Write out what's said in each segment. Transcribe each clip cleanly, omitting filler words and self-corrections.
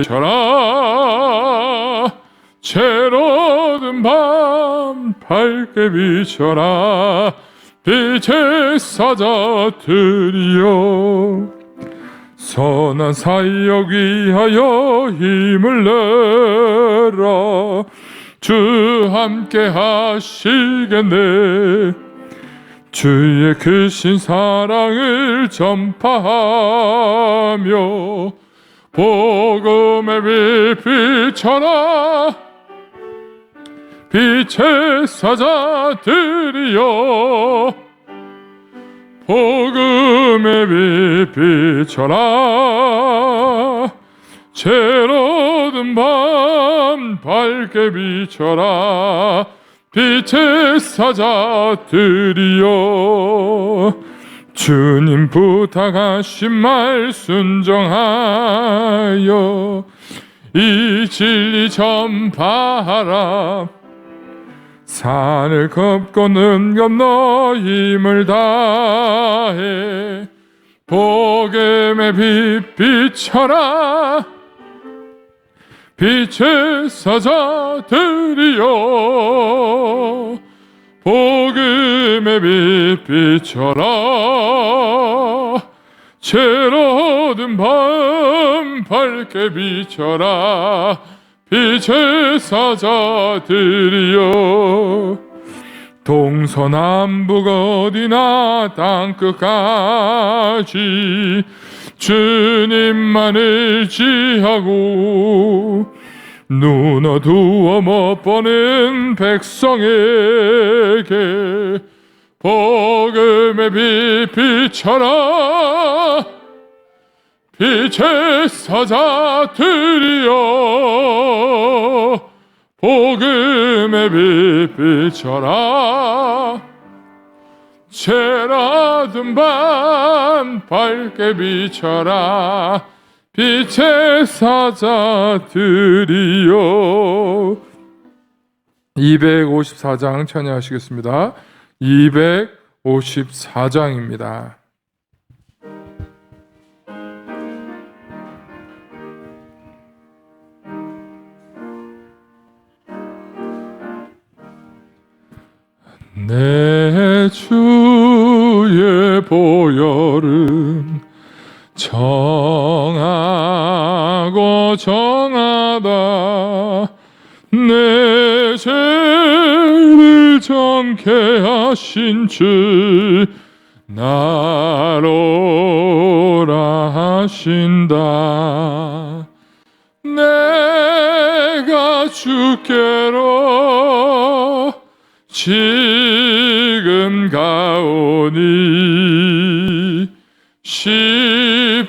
비춰라. 채로든 밤 밝게 비춰라. 빛의 사자들이여, 선한 사역 위하여 힘을 내라. 주 함께 하시겠네. 주의 크신 사랑을 전파하며 복음의 빛 비춰라. 빛의 사자들이여, 복음의 빛 비춰라. 채로든 밤 밝게 비춰라. 빛의 사자들이여, 주님 부탁하신 말 순종하여 이 진리 전파하라. 산을 걷고는 건너 힘을 다해 복음의 빛 비춰라. 빛의 사자들이여, 복음의 빛 비춰라. 채로든 밤 밝게 비춰라. 빛의 사자들이여, 동서남북 어디나 땅끝까지 주님만 의지하고 눈 어두워 못 보는 백성에게 복음의 빛 비춰라. 빛의 사자들이여, 복음의 빛 비춰라. 채라든 밤 밝게 비춰라. 빛의 사자들이여. 254장 찬양하시겠습니다. 254장입니다. 내 주의 보혈은 정하고 정하다. 내 죄를 정케 하신 주 나로라 하신다. 내가 주께로 지금 가오니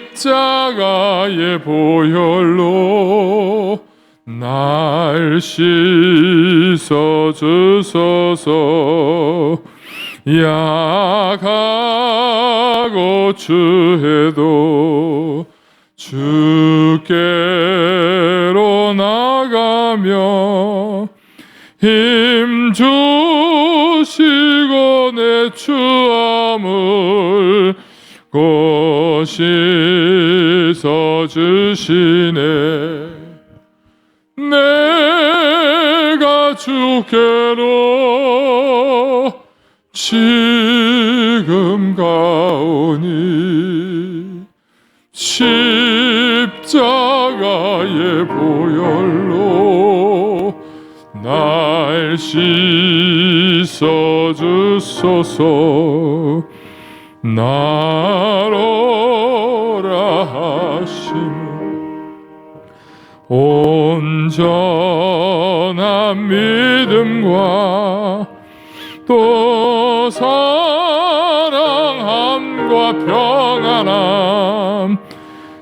십자가의 보혈로 날 씻어 주소서. 약하고 추해도 주께로 나가며 힘 주시고 내 추함을 곧 씻어 주시네. 내가 주께로 지금 가오니 십자가의 보혈로 날 씻어 주소서. 나로라 하심 온전한 믿음과 또 사랑함과 평안함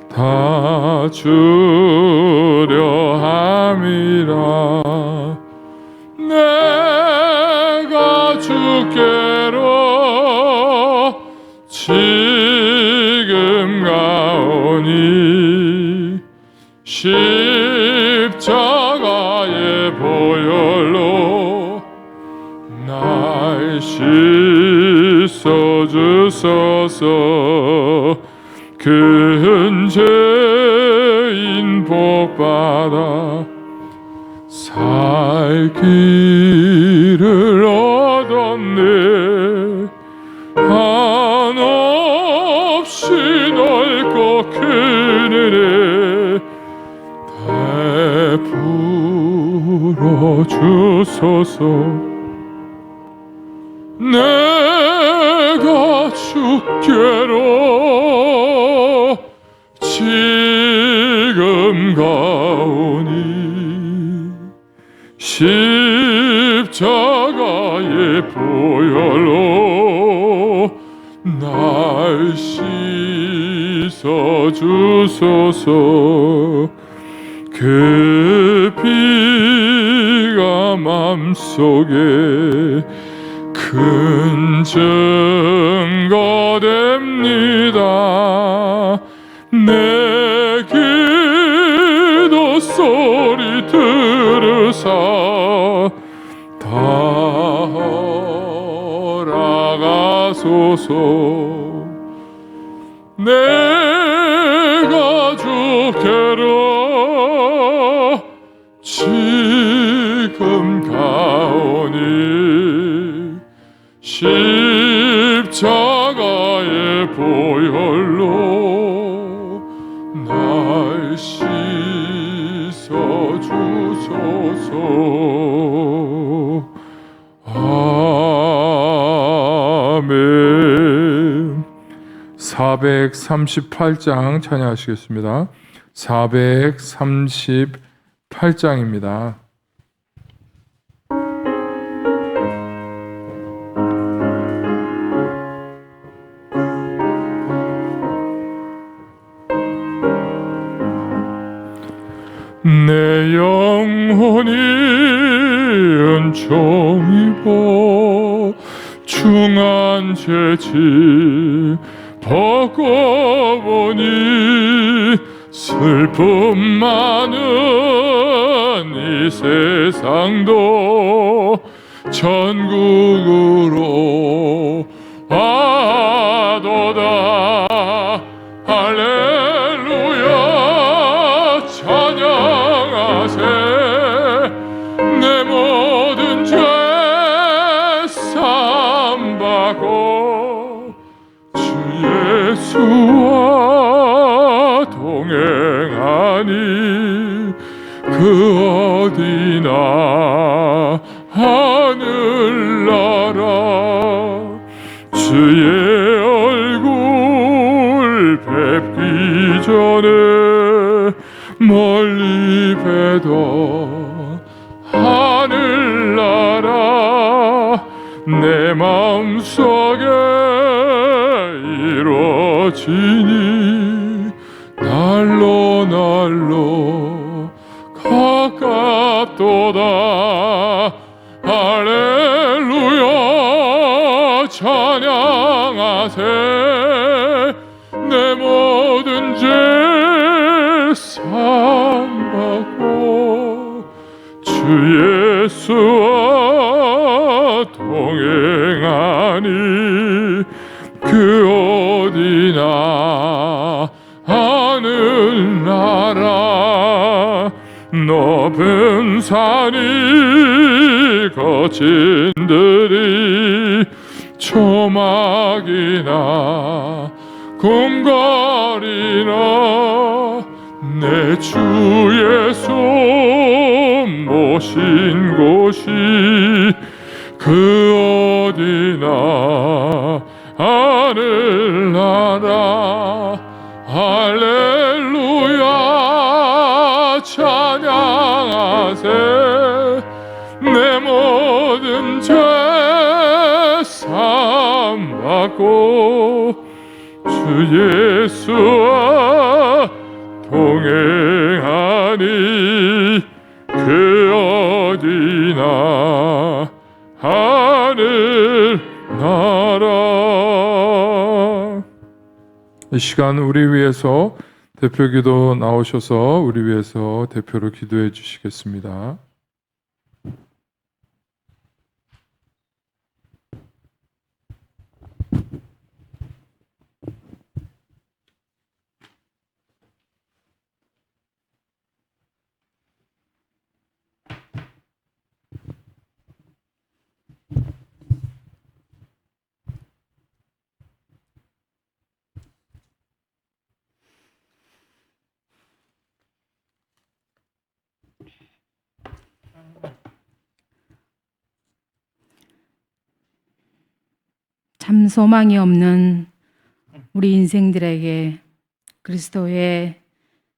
다 주려 함이라. 내가 주께로 지금 가오니 십자가의 보혈로 날 씻어 주소서. 큰 죄인 복 받아 살 길을 얻었네. 한없이 넓고 큰 은혜 베풀어 주소서. 내가 주께로 지금 가오니 십자가의 보혈로 날 씻어 주소서. 그 피가 맘속에 큰 증거됩니다. 내 기도 소리 들으사 따라가소서. 내가 주께로 지금 가오니 십자가의 보혈로 날 씻어 주소서. 아멘. 438장 찬양하시겠습니다. 438장입니다. 내 영혼이 은총 입어 중한 죄짐 벗고 보니 슬픔 많은 이 세상도 천국으로 와도다. 할렐루야 찬양하세. 내 모든 죄 사함받고 주 예수와 동행하니 그 어디나 하늘나라. 주의 얼굴 뵙기 전에 멀리 뵈던 하늘나라 내 마음속에 이루어지니 날로 날로 가깝도다. 할렐루야 찬양하세. 내 모든 죄 사함받고 주 예수와 동행하니 그 어디나 하늘나라. 높은 산이 거친 들이 초막이나 궁궐이나 내 주 예수 모신 곳이 그 어디나 하늘나라. 할렐루야 찬양하세. 내 모든 죄 사함받고 주 예수와 동행하니 그 어디나 하늘나라. 이 시간 우리 위해서 대표기도 나오셔서 우리 위해서 대표로 기도해 주시겠습니다. 참 소망이 없는 우리 인생들에게 그리스도의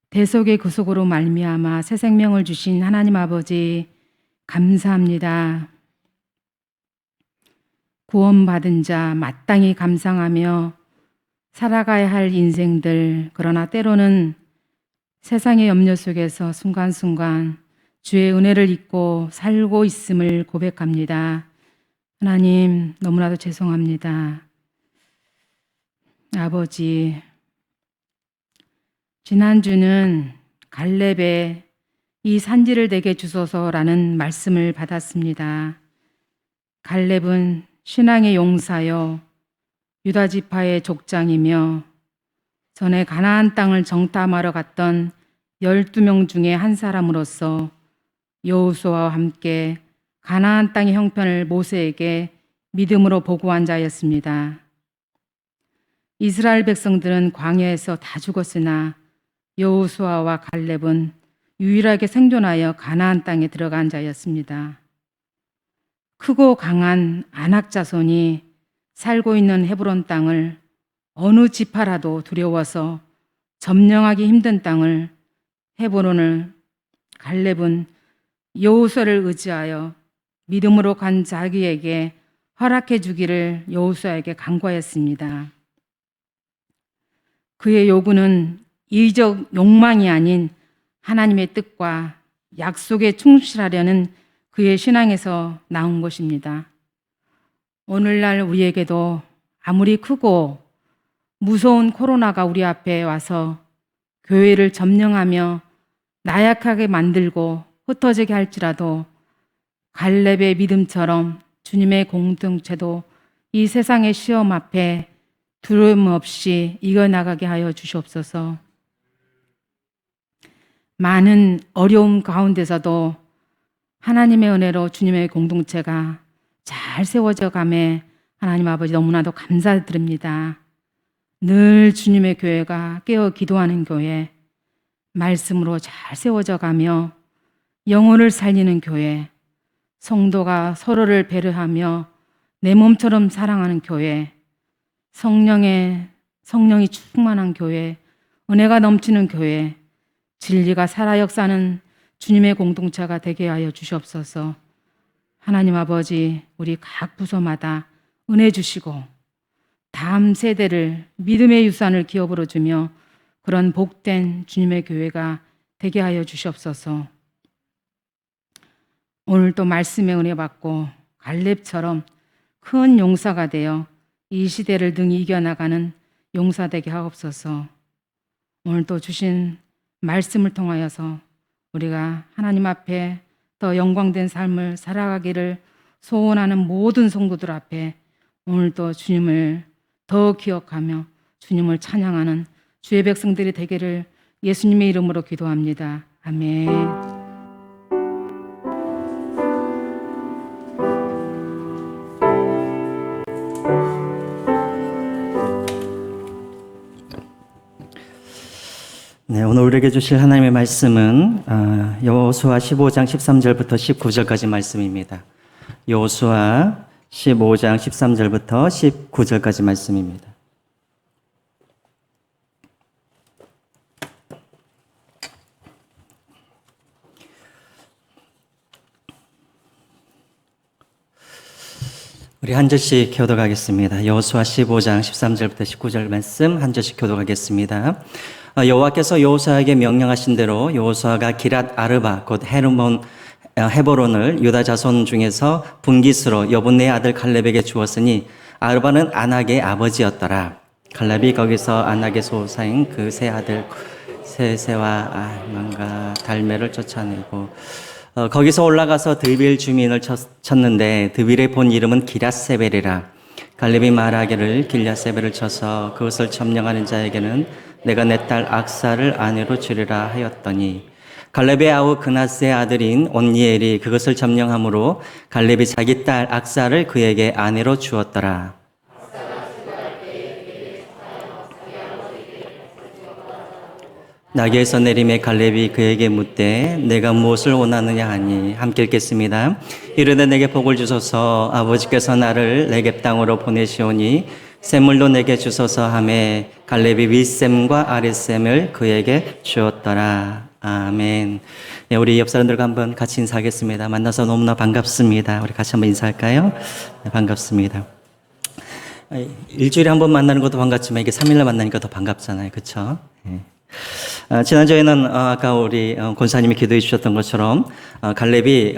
대속의 구속으로 말미암아 새 생명을 주신 하나님 아버지 감사합니다. 구원받은 자 마땅히 감상하며 살아가야 할 인생들, 그러나 때로는 세상의 염려 속에서 순간순간 주의 은혜를 잊고 살고 있음을 고백합니다. 하나님, 너무나도 죄송합니다. 아버지, 지난주는 갈렙의 이 산지를 내게 주소서라는 말씀을 받았습니다. 갈렙은 신앙의 용사요 유다 지파의 족장이며 전에 가나안 땅을 정탐하러 갔던 12명 중에 한 사람으로서 여호수아와 함께 가나안 땅의 형편을 모세에게 믿음으로 보고한 자였습니다. 이스라엘 백성들은 광야에서 다 죽었으나 여호수아와 갈렙은 유일하게 생존하여 가나안 땅에 들어간 자였습니다. 크고 강한 아낙 자손이 살고 있는 헤브론 땅을 어느 지파라도 두려워서 점령하기 힘든 땅을 헤브론을 갈렙은 여호수아를 의지하여 믿음으로 간 자기에게 허락해 주기를 여호수아에게 간구하였습니다. 그의 요구는 이적 욕망이 아닌 하나님의 뜻과 약속에 충실하려는 그의 신앙에서 나온 것입니다. 오늘날 우리에게도 아무리 크고 무서운 코로나가 우리 앞에 와서 교회를 점령하며 나약하게 만들고 흩어지게 할지라도 갈렙의 믿음처럼 주님의 공동체도 이 세상의 시험 앞에 두려움 없이 이겨나가게 하여 주시옵소서. 많은 어려움 가운데서도 하나님의 은혜로 주님의 공동체가 잘 세워져 가매 하나님 아버지 너무나도 감사드립니다. 늘 주님의 교회가 깨어 기도하는 교회, 말씀으로 잘 세워져 가며 영혼을 살리는 교회, 성도가 서로를 배려하며 내 몸처럼 사랑하는 교회, 성령이 충만한 교회, 은혜가 넘치는 교회, 진리가 살아 역사하는 주님의 공동체가 되게 하여 주시옵소서. 하나님 아버지, 우리 각 부서마다 은혜 주시고 다음 세대를 믿음의 유산을 기업으로 주며 그런 복된 주님의 교회가 되게 하여 주시옵소서. 오늘 또 말씀의 은혜 받고 갈렙처럼 큰 용사가 되어 이 시대를 능히 이겨나가는 용사 되게 하옵소서. 오늘 또 주신 말씀을 통하여서 우리가 하나님 앞에 더 영광된 삶을 살아가기를 소원하는 모든 성도들 앞에 오늘도 주님을 더 기억하며 주님을 찬양하는 주의 백성들이 되기를 예수님의 이름으로 기도합니다. 아멘. 네, 오늘 우리에게 주실 하나님의 말씀은 여호수아 15장 13절부터 19절까지 말씀입니다. 여호수아 15장 13절부터 19절까지 말씀입니다. 우리 한 절씩 교독하겠습니다. 여호수아 15장 13절부터 19절 말씀 한 절씩 교독하겠습니다. 여호와께서 여호수아에게 명령하신 대로 여호수아가 기랏 아르바 곧 헤브론을 유다 자손 중에서 분깃으로 여분네의 아들 갈렙에게 주었으니 아르바는 아낙의 아버지였더라. 갈렙이 거기서 아낙의 소사인 그 세 아들 세세와 아만과 달메를 쫓아내고 거기서 올라가서 드빌 주민을 쳤는데 드빌의 본 이름은 기랏세벨이라. 갈렙이 말하기를 길랴세벨을 쳐서 그것을 점령하는 자에게는 내가 내 딸 악사를 아내로 주리라 하였더니 갈렙의 아우 그나스의 아들인 온니엘이 그것을 점령함으로 갈렙이 자기 딸 악사를 그에게 아내로 주었더라. 나귀에서 내림에 갈렙이 그에게 묻되 내가 무엇을 원하느냐 하니 함께 읽겠습니다. 이르되 내게 복을 주소서 아버지께서 나를 내게 땅으로 보내시오니 샘물도 내게 주소서 하매 갈렙이 윗샘과 아랫샘을 그에게 주었더라. 아멘. 네, 우리 옆 사람들과 한번 같이 인사하겠습니다. 만나서 너무나 반갑습니다. 우리 같이 한번 인사할까요? 네, 반갑습니다. 일주일에 한 번 만나는 것도 반갑지만 이게 3일날 만나니까 더 반갑잖아요. 그렇죠? 네. 지난주에는 아까 우리 권사님이 기도해 주셨던 것처럼 갈렙이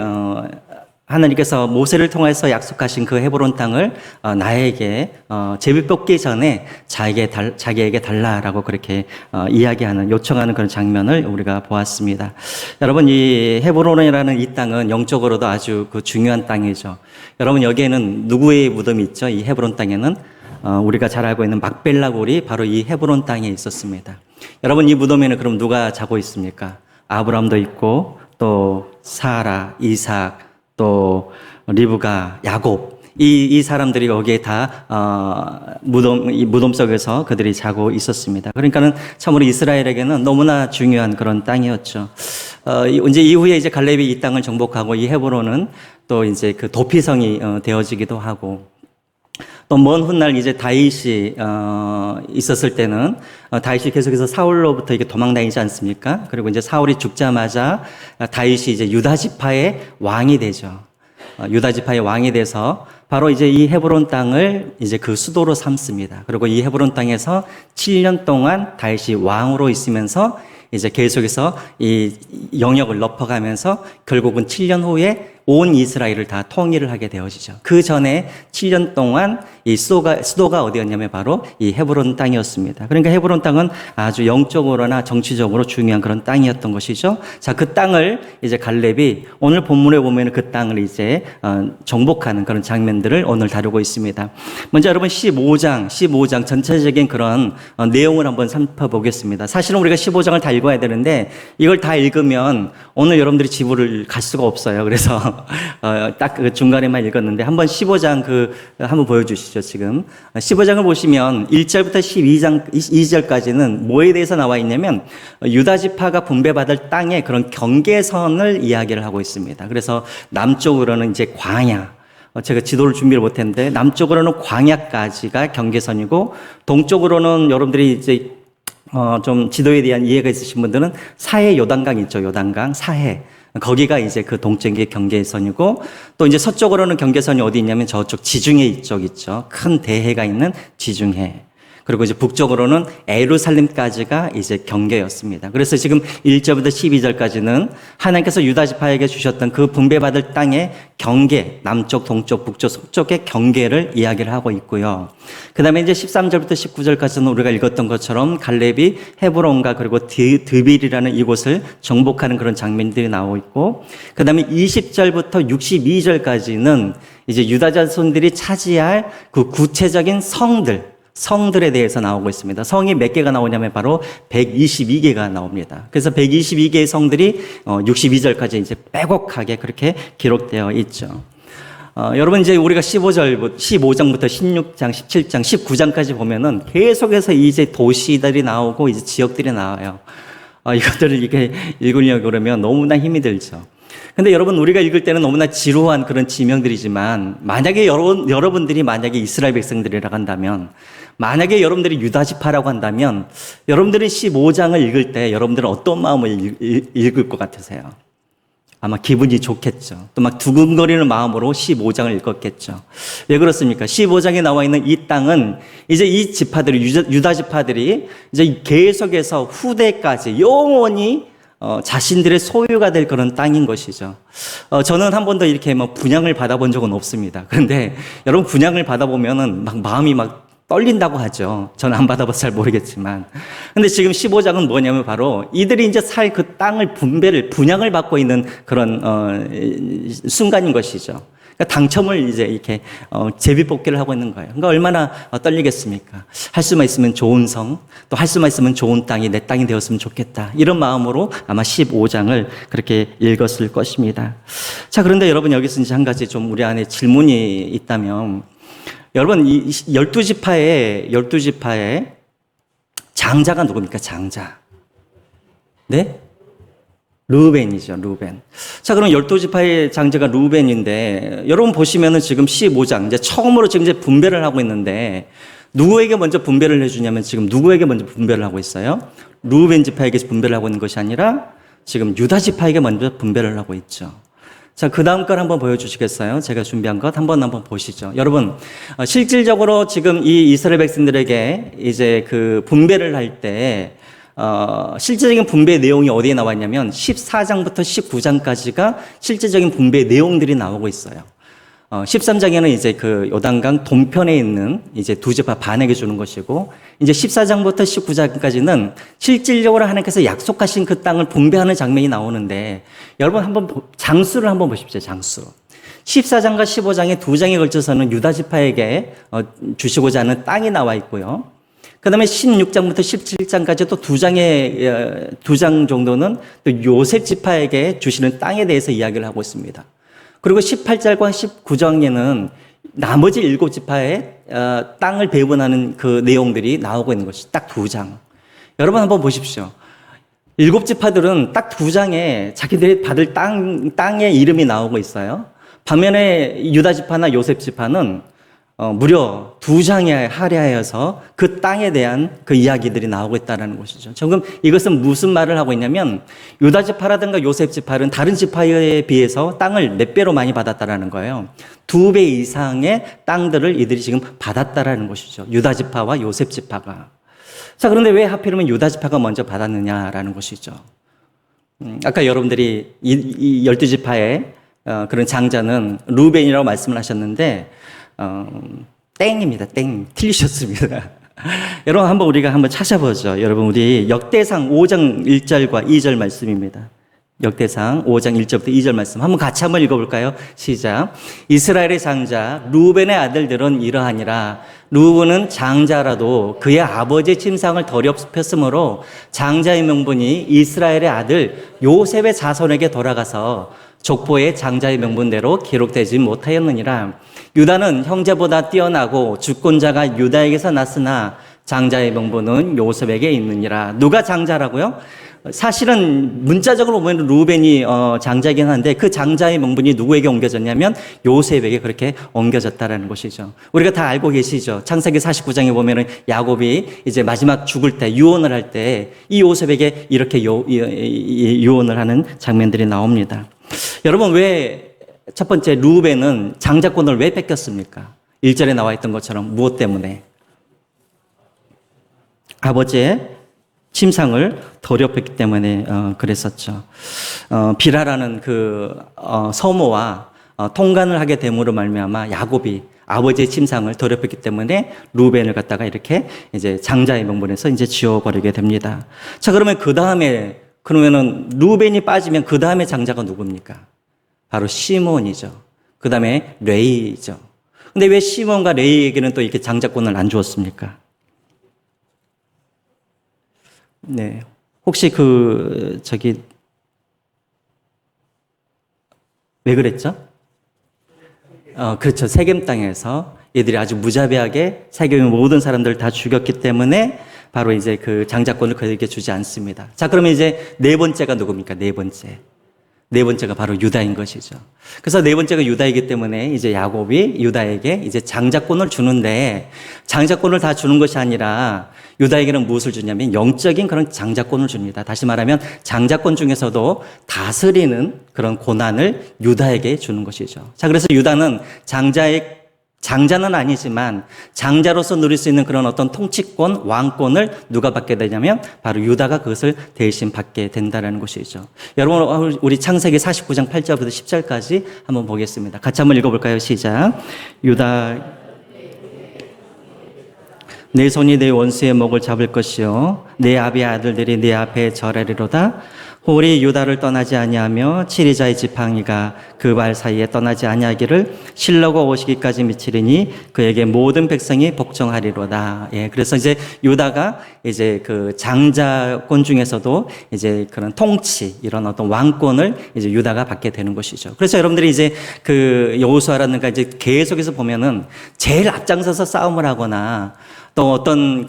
하나님께서 모세를 통해서 약속하신 그 헤브론 땅을 나에게 제비 뽑기 전에 자기에게 달라라고 그렇게 이야기하는 요청하는 그런 장면을 우리가 보았습니다. 여러분 이 헤브론이라는 이 땅은 영적으로도 아주 그 중요한 땅이죠. 여러분 여기에는 누구의 무덤이 있죠? 이 헤브론 땅에는 우리가 잘 알고 있는 막벨라 골이 바로 이 헤브론 땅에 있었습니다. 여러분 이 무덤에는 그럼 누가 자고 있습니까? 아브라함도 있고 또 사라, 이삭, 또 리브가, 야곱 이 사람들이 여기에 다 이 무덤 속에서 그들이 자고 있었습니다. 그러니까는 참으로 이스라엘에게는 너무나 중요한 그런 땅이었죠. 이제 이후에 이제 갈렙이 이 땅을 정복하고 이 헤브론은 또 이제 그 도피성이 되어지기도 하고 또 먼 훗날 이제 다윗이 있었을 때는 다윗이 계속해서 사울로부터 이게 도망다니지 않습니까? 그리고 이제 사울이 죽자마자 다윗이 이제 유다 지파의 왕이 되죠. 유다 지파의 왕이 돼서 바로 이제 이 헤브론 땅을 이제 그 수도로 삼습니다. 그리고 이 헤브론 땅에서 7년 동안 다윗이 왕으로 있으면서 이제 계속해서 이 영역을 넓혀가면서 결국은 7년 후에 온 이스라엘을 다 통일을 하게 되어지죠. 그 전에 7년 동안 이 수도가 어디였냐면 바로 이 헤브론 땅이었습니다. 그러니까 헤브론 땅은 아주 영적으로나 정치적으로 중요한 그런 땅이었던 것이죠. 자, 그 땅을 이제 갈렙이 오늘 본문에 보면 그 땅을 이제 정복하는 그런 장면들을 오늘 다루고 있습니다. 먼저 여러분 15장 전체적인 그런 내용을 한번 살펴보겠습니다. 사실은 우리가 15장을 다 읽어야 되는데 이걸 다 읽으면 오늘 여러분들이 집을 갈 수가 없어요. 그래서 딱 그 중간에만 읽었는데 한번 15장 한번 보여주시죠. 지금 15장을 보시면 1절부터 2절까지는 뭐에 대해서 나와 있냐면 유다 지파가 분배받을 땅의 그런 경계선을 이야기를 하고 있습니다. 그래서 남쪽으로는 이제 광야, 제가 지도를 준비를 못했는데 남쪽으로는 광야까지가 경계선이고 동쪽으로는 여러분들이 이제 좀 지도에 대한 이해가 있으신 분들은 사해 요단강 있죠. 요단강 사해. 거기가 이제 그 동쪽의 경계선이고 또 이제 서쪽으로는 경계선이 어디 있냐면 저쪽 지중해 이쪽 있죠. 큰 대해가 있는 지중해. 그리고 이제 북쪽으로는 예루살렘까지가 이제 경계였습니다. 그래서 지금 1절부터 12절까지는 하나님께서 유다 지파에게 주셨던 그 분배받을 땅의 경계, 남쪽, 동쪽, 북쪽, 서쪽의 경계를 이야기를 하고 있고요. 그 다음에 이제 13절부터 19절까지는 우리가 읽었던 것처럼 갈렙이 헤브론과 그리고 드빌이라는 이곳을 정복하는 그런 장면들이 나오고 있고, 그 다음에 20절부터 62절까지는 이제 유다 자손들이 차지할 그 구체적인 성들에 대해서 나오고 있습니다. 성이 몇 개가 나오냐면 바로 122개가 나옵니다. 그래서 122개의 성들이 62절까지 이제 빼곡하게 그렇게 기록되어 있죠. 여러분 이제 우리가 15장부터 16장, 17장, 19장까지 보면은 계속해서 이제 도시들이 나오고 이제 지역들이 나와요. 이것들을 이렇게 읽으려고 그러면 너무나 힘이 들죠. 근데 여러분 우리가 읽을 때는 너무나 지루한 그런 지명들이지만 만약에 여러분들이 만약에 이스라엘 백성들이라고 한다면, 만약에 여러분들이 유다 지파라고 한다면 여러분들이 15장을 읽을 때 여러분들은 어떤 마음을 읽을 것 같으세요? 아마 기분이 좋겠죠. 또 막 두근거리는 마음으로 15장을 읽었겠죠. 왜 그렇습니까? 15장에 나와 있는 이 땅은 이제 이 지파들이 유다 지파들이 이제 계속해서 후대까지 영원히 자신들의 소유가 될 그런 땅인 것이죠. 저는 한 번도 이렇게 뭐 분양을 받아본 적은 없습니다. 그런데 여러분 분양을 받아보면은 막 마음이 막 떨린다고 하죠. 저는 안 받아봐서 잘 모르겠지만. 근데 지금 15장은 뭐냐면 바로 이들이 이제 살 그 땅을 분양을 받고 있는 그런, 순간인 것이죠. 그러니까 당첨을 이제 이렇게, 제비뽑기를 하고 있는 거예요. 그러니까 얼마나 떨리겠습니까? 할 수만 있으면 좋은 성, 또 할 수만 있으면 좋은 땅이 내 땅이 되었으면 좋겠다. 이런 마음으로 아마 15장을 그렇게 읽었을 것입니다. 자, 그런데 여러분 여기서 이제 한 가지 좀 우리 안에 질문이 있다면, 여러분, 이 12지파의 장자가 누굽니까? 장자. 네? 루벤이죠, 루벤. 자, 그럼 12지파의 장자가 루벤인데, 여러분 보시면은 지금 15장, 이제 처음으로 지금 이제 분배를 하고 있는데, 누구에게 먼저 분배를 해주냐면 지금 누구에게 먼저 분배를 하고 있어요? 루벤 지파에게 분배를 하고 있는 것이 아니라 지금 유다 지파에게 먼저 분배를 하고 있죠. 자, 그 다음 걸 한번 보여주시겠어요? 제가 준비한 것 한번 보시죠. 여러분, 실질적으로 지금 이 이스라엘 백성들에게 이제 그 분배를 할 때, 실제적인 분배 내용이 어디에 나와 있냐면 14장부터 19장까지가 실제적인 분배 내용들이 나오고 있어요. 13장에는 이제 그 요단강 동편에 있는 이제 두 지파 반에게 주는 것이고, 이제 14장부터 19장까지는 실질적으로 하나님께서 약속하신 그 땅을 분배하는 장면이 나오는데, 여러분 한번 장수를 한번 보십시오, 장수. 14장과 15장의 두 장에 걸쳐서는 유다 지파에게 주시고자 하는 땅이 나와 있고요. 그 다음에 16장부터 17장까지 또 두 장 정도는 또 요셉 지파에게 주시는 땅에 대해서 이야기를 하고 있습니다. 그리고 18장과 19장에는 나머지 7지파의 땅을 배분하는 그 내용들이 나오고 있는 것이 딱 2장. 여러분 한번 보십시오. 7지파들은 딱 2장에 자기들이 받을 땅의 이름이 나오고 있어요. 반면에 유다 지파나 요셉 지파는 무려 2장에 할애하여서 그 땅에 대한 그 이야기들이 나오고 있다는 것이죠. 지금 이것은 무슨 말을 하고 있냐면 유다 지파라든가 요셉 지파는 다른 지파에 비해서 땅을 4배로 많이 받았다라는 거예요. 2배 이상의 땅들을 이들이 지금 받았다라는 것이죠. 유다 지파와 요셉 지파가. 자, 그런데 왜 하필이면 유다 지파가 먼저 받았느냐라는 것이죠. 아까 여러분들이 이 12지파의 그런 장자는 루벤이라고 말씀을 하셨는데 땡입니다. 땡. 틀리셨습니다. 여러분 우리가 한번 찾아보죠. 여러분 우리 역대상 5장 1절과 2절 말씀입니다. 역대상 5장 1절부터 2절 말씀 한번 같이 한번 읽어볼까요? 시작. 이스라엘의 장자 루벤의 아들들은 이러하니라. 루벤은 장자라도 그의 아버지의 침상을 더럽혔으므로 장자의 명분이 이스라엘의 아들 요셉의 자손에게 돌아가서 족보의 장자의 명분대로 기록되지 못하였느니라. 유다는 형제보다 뛰어나고 주권자가 유다에게서 났으나 장자의 명분은 요셉에게 있느니라. 누가 장자라고요? 사실은 문자적으로 보면 루벤이 장자이긴 한데 그 장자의 명분이 누구에게 옮겨졌냐면 요셉에게 그렇게 옮겨졌다라는 것이죠. 우리가 다 알고 계시죠. 창세기 49장에 보면은 야곱이 이제 마지막 죽을 때 유언을 할 때 이 요셉에게 이렇게 유언을 하는 장면들이 나옵니다. 여러분 왜 첫 번째 루벤은 장자권을 왜 뺏겼습니까? 1절에 나와 있던 것처럼 무엇 때문에? 아버지의 침상을 더럽혔기 때문에 그랬었죠. 비라라는 그 서모와 통간을 하게 됨으로 말미암아 야곱이 아버지의 침상을 더럽혔기 때문에 루벤을 갖다가 이렇게 이제 장자의 명분에서 이제 지워버리게 됩니다. 자, 그러면은 루벤이 빠지면 그 다음에 장자가 누굽니까? 바로 시몬이죠. 그 다음에 레이죠. 근데 왜 시몬과 레이에게는 또 이렇게 장자권을 안 주었습니까? 네. 혹시 왜 그랬죠? 그렇죠. 세겜 땅에서 얘들이 아주 무자비하게 세겜의 모든 사람들을 다 죽였기 때문에 바로 이제 그 장자권을 그에게 주지 않습니다. 자, 그러면 이제 네 번째가 누굽니까? 네 번째가 바로 유다인 것이죠. 그래서 네 번째가 유다이기 때문에 이제 야곱이 유다에게 이제 장자권을 주는데 장자권을 다 주는 것이 아니라 유다에게는 무엇을 주냐면 영적인 그런 장자권을 줍니다. 다시 말하면 장자권 중에서도 다스리는 그런 권한을 유다에게 주는 것이죠. 자, 그래서 유다는 장자는 아니지만 장자로서 누릴 수 있는 그런 어떤 통치권, 왕권을 누가 받게 되냐면 바로 유다가 그것을 대신 받게 된다는 것이죠. 여러분 우리 창세기 49장 8절부터 10절까지 한번 보겠습니다. 같이 한번 읽어볼까요? 시작. 유다 내 손이 내 원수의 목을 잡을 것이요 내 아비의 아들들이 내 앞에 절하리로다. 홀이 유다를 떠나지 아니하며 치리자의 지팡이가 그 발 사이에 떠나지 아니하기를 실로가 오시기까지 미치리니 그에게 모든 백성이 복종하리로다. 예, 그래서 이제 유다가 이제 그 장자권 중에서도 이제 그런 통치 이런 어떤 왕권을 이제 유다가 받게 되는 것이죠. 그래서 여러분들이 이제 그 여호수아라든가 이제 계속해서 보면은 제일 앞장서서 싸움을 하거나 또 어떤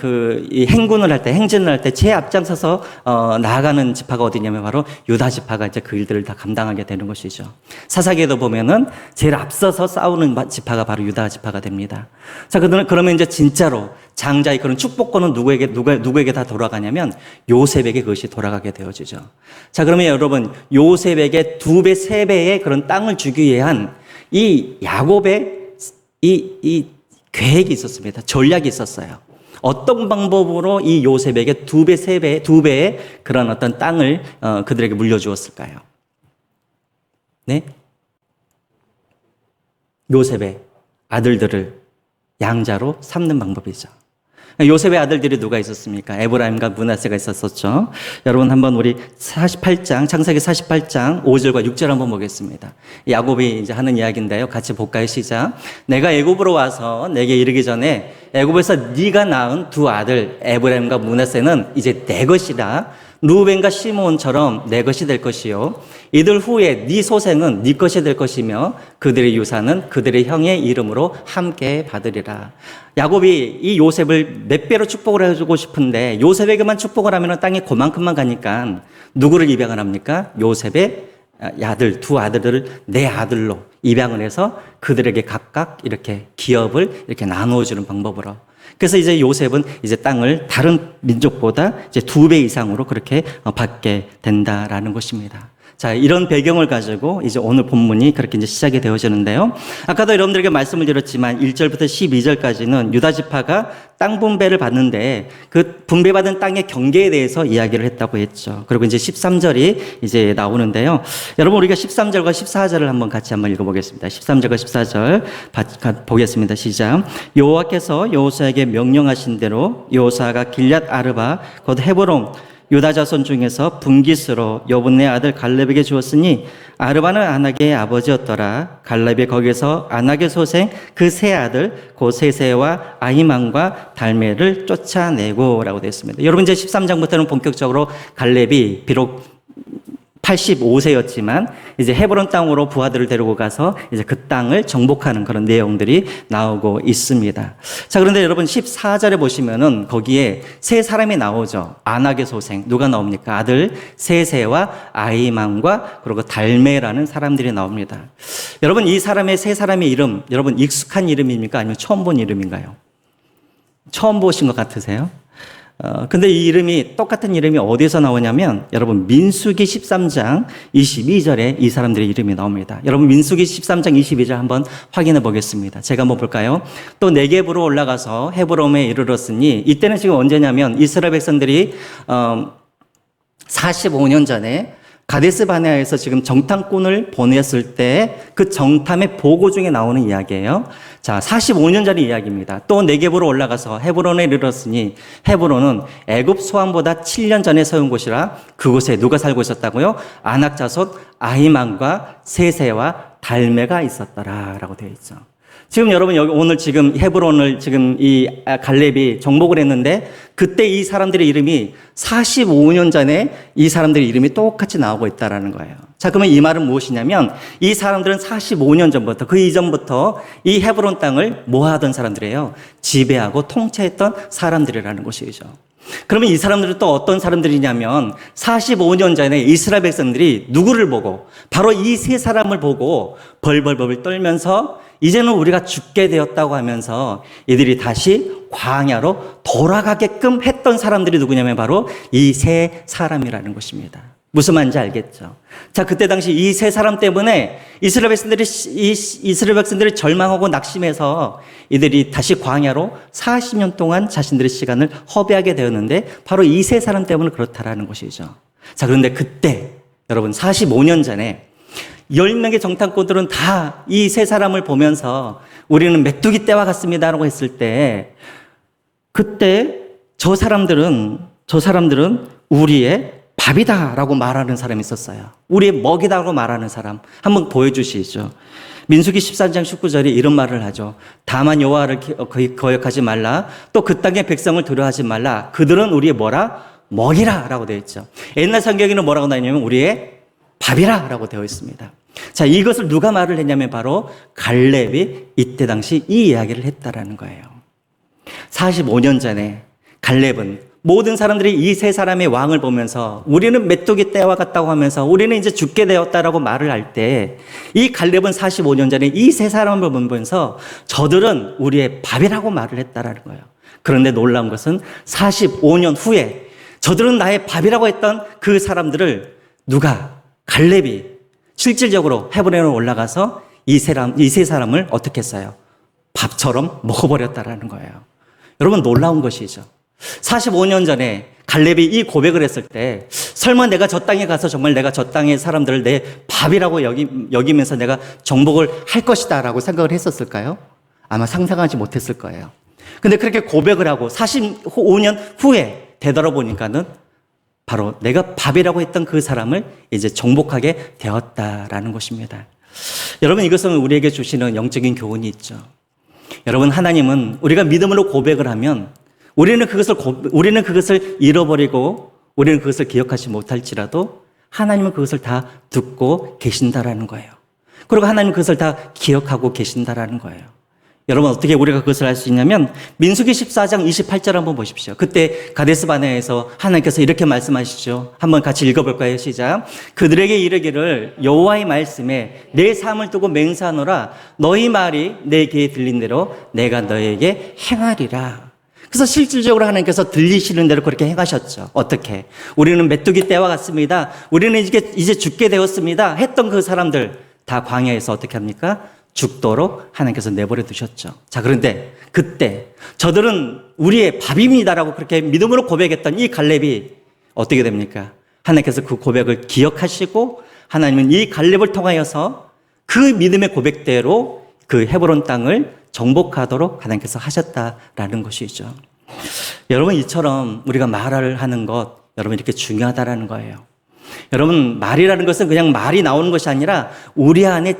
이 행군을 할 때, 행진을 할 때 제일 앞장서서 나아가는 지파가 어디냐면 바로 유다 지파가 이제 그 일들을 다 감당하게 되는 것이죠. 사사기에도 보면은 제일 앞서서 싸우는 지파가 바로 유다 지파가 됩니다. 자, 그러면 이제 진짜로 장자의 그런 축복권은 누구에게 다 돌아가냐면 요셉에게 그것이 돌아가게 되어지죠. 자, 그러면 여러분, 요셉에게 2배, 3배의 그런 땅을 주기 위한 이 야곱의 이 계획이 있었습니다. 전략이 있었어요. 어떤 방법으로 이 요셉에게 2배, 3배, 2배의 그런 어떤 땅을 그들에게 물려주었을까요? 네? 요셉의 아들들을 양자로 삼는 방법이죠. 요셉의 아들들이 누가 있었습니까? 에브라임과 므낫세가 있었었죠. 여러분 한번 우리 48장, 창세기 48장 5절과 6절 한번 보겠습니다. 야곱이 이제 하는 이야기인데요. 같이 볼까요? 시작. 내가 애굽으로 와서 내게 이르기 전에 애굽에서 네가 낳은 2 아들 에브라임과 므낫세는 이제 내 것이다. 루벤과 시므온처럼 내 것이 될 것이요 이들 후에 네 소생은 네 것이 될 것이며 그들의 유산은 그들의 형의 이름으로 함께 받으리라. 야곱이 이 요셉을 몇 배로 축복을 해주고 싶은데 요셉에게만 축복을 하면 땅이 그만큼만 가니까 누구를 입양을 합니까? 요셉의 아들, 2 아들들을 내 아들로 입양을 해서 그들에게 각각 이렇게 기업을 이렇게 나누어주는 방법으로. 그래서 이제 요셉은 이제 땅을 다른 민족보다 이제 2배 이상으로 그렇게 받게 된다라는 것입니다. 자, 이런 배경을 가지고 이제 오늘 본문이 그렇게 이제 시작이 되어지는데요. 아까도 여러분들에게 말씀을 드렸지만 1절부터 12절까지는 유다 지파가 땅 분배를 받는데 그 분배받은 땅의 경계에 대해서 이야기를 했다고 했죠. 그리고 이제 13절이 이제 나오는데요. 여러분 우리가 13절과 14절을 한번 같이 한번 읽어보겠습니다. 13절과 14절 보겠습니다. 시작. 여호와께서 여호수아에게 명령하신 대로 여호수아가 길앗 아르바 곧 헤브론 유다 자손 중에서 분깃으로 여분네 아들 갈렙에게 주었으니 아르바는 아낙의 아버지였더라. 갈렙이 거기서 아낙의 소생 그 세 아들 곧 세세와 아히만과 달메를 쫓아내고라고 되어 있습니다. 여러분 이제 13장부터는 본격적으로 갈렙이 비록 85세였지만 이제 헤브론 땅으로 부하들을 데리고 가서 이제 그 땅을 정복하는 그런 내용들이 나오고 있습니다. 자, 그런데 여러분 14절에 보시면은 거기에 세 사람이 나오죠. 아낙의 소생 누가 나옵니까? 아들 세세와 아히만과 그리고 달메라는 사람들이 나옵니다. 여러분 이 사람의 세 사람의 이름 여러분 익숙한 이름입니까? 아니면 처음 본 이름인가요? 처음 보신 것 같으세요? 근데 이 이름이 똑같은 이름이 어디서 나오냐면 여러분 민수기 13장 22절에 이 사람들의 이름이 나옵니다. 여러분 민수기 13장 22절 한번 확인해 보겠습니다. 제가 한번 볼까요? 또 네겝으로 올라가서 헤브론에 이르렀으니 이때는 지금 언제냐면 이스라엘 백성들이 45년 전에 가데스 바네아에서 지금 정탐꾼을 보냈을 때 그 정탐의 보고 중에 나오는 이야기예요. 자, 45년 전의 이야기입니다. 또 네겝으로 올라가서 헤브론에 이르렀으니 헤브론은 애굽 소환보다 7년 전에 세운 곳이라 그곳에 누가 살고 있었다고요? 아낙 자손 아히만과 세세와 달메가 있었더라라고 되어 있죠. 지금 여러분 여기 오늘 지금 헤브론을 지금 이 갈렙이 정복을 했는데 그때 이 사람들의 이름이 45년 전에 이 사람들의 이름이 똑같이 나오고 있다라는 거예요. 자, 그러면 이 말은 무엇이냐면 이 사람들은 45년 전부터 그 이전부터 이 헤브론 땅을 뭐 하던 사람들이에요? 지배하고 통치했던 사람들이라는 것이죠. 그러면 이 사람들은 또 어떤 사람들이냐면 45년 전에 이스라엘 백성들이 누구를 보고 바로 이 세 사람을 보고 벌벌벌 떨면서 이제는 우리가 죽게 되었다고 하면서 이들이 다시 광야로 돌아가게끔 했던 사람들이 누구냐면 바로 이 세 사람이라는 것입니다. 무슨 말인지 알겠죠? 자, 그때 당시 이 세 사람 때문에 이스라엘 백성들이 절망하고 낙심해서 이들이 다시 광야로 40년 동안 자신들의 시간을 허비하게 되었는데 바로 이 세 사람 때문에 그렇다라는 것이죠. 자, 그런데 그때 여러분 45년 전에 10명의 정탐꾼들은 다 이 세 사람을 보면서 우리는 메뚜기 떼와 같습니다라고 했을 때 그때 저 사람들은 우리의 밥이다라고 말하는 사람이 있었어요. 우리의 먹이다라고 말하는 사람 한번 보여주시죠. 민수기 14장 19절에 이런 말을 하죠. 다만 여호와를 거역하지 말라. 또 그 땅의 백성을 두려워하지 말라. 그들은 우리의 뭐라? 먹이라 라고 되어 있죠. 옛날 성경에는 뭐라고 나오냐면 우리의 밥이라 라고 되어 있습니다. 자, 이것을 누가 말을 했냐면 바로 갈렙이 이때 당시 이 이야기를 했다라는 거예요. 45년 전에 갈렙은 모든 사람들이 이 세 사람의 왕을 보면서 우리는 메뚜기 떼와 같다고 하면서 우리는 이제 죽게 되었다라고 말을 할 때 이 갈렙은 45년 전에 이 세 사람을 보면서 저들은 우리의 밥이라고 말을 했다라는 거예요. 그런데 놀라운 것은 45년 후에 저들은 나의 밥이라고 했던 그 사람들을 누가 갈렙이 실질적으로 헤브론에 올라가서 이 세 사람을 어떻게 했어요? 밥처럼 먹어버렸다라는 거예요. 여러분 놀라운 것이죠. 45년 전에 갈렙이 이 고백을 했을 때 설마 내가 저 땅에 가서 정말 내가 저 땅의 사람들을 내 밥이라고 여기면서 내가 정복을 할 것이다 라고 생각을 했었을까요? 아마 상상하지 못했을 거예요. 근데 그렇게 고백을 하고 45년 후에 되돌아보니까는 바로 내가 밥이라고 했던 그 사람을 이제 정복하게 되었다라는 것입니다. 여러분 이것은 우리에게 주시는 영적인 교훈이 있죠. 여러분 하나님은 우리가 믿음으로 고백을 하면 우리는 그것을 잃어버리고 우리는 그것을 기억하지 못할지라도 하나님은 그것을 다 듣고 계신다라는 거예요. 그리고 하나님은 그것을 다 기억하고 계신다라는 거예요. 여러분 어떻게 우리가 그것을 알 수 있냐면 민수기 14장 28절 한번 보십시오. 그때 가데스 바네아에서 하나님께서 이렇게 말씀하시죠. 한번 같이 읽어볼까요? 시작. 그들에게 이르기를 여호와의 말씀에 내 삶을 두고 맹세하노라. 너희 말이 내 귀에 들린 대로 내가 너에게 행하리라. 그래서 실질적으로 하나님께서 들리시는 대로 그렇게 행하셨죠. 어떻게? 우리는 메뚜기 떼와 같습니다. 우리는 이제 죽게 되었습니다. 했던 그 사람들 다 광야에서 어떻게 합니까? 죽도록 하나님께서 내버려 두셨죠. 자, 그런데 그때 저들은 우리의 밥입니다라고 그렇게 믿음으로 고백했던 이 갈렙이 어떻게 됩니까? 하나님께서 그 고백을 기억하시고 하나님은 이 갈렙을 통하여서 그 믿음의 고백대로 그 헤브론 땅을 정복하도록 하나님께서 하셨다라는 것이죠. 여러분 이처럼 우리가 말을 하는 것 여러분 이렇게 중요하다라는 거예요. 여러분 말이라는 것은 그냥 말이 나오는 것이 아니라 우리 안에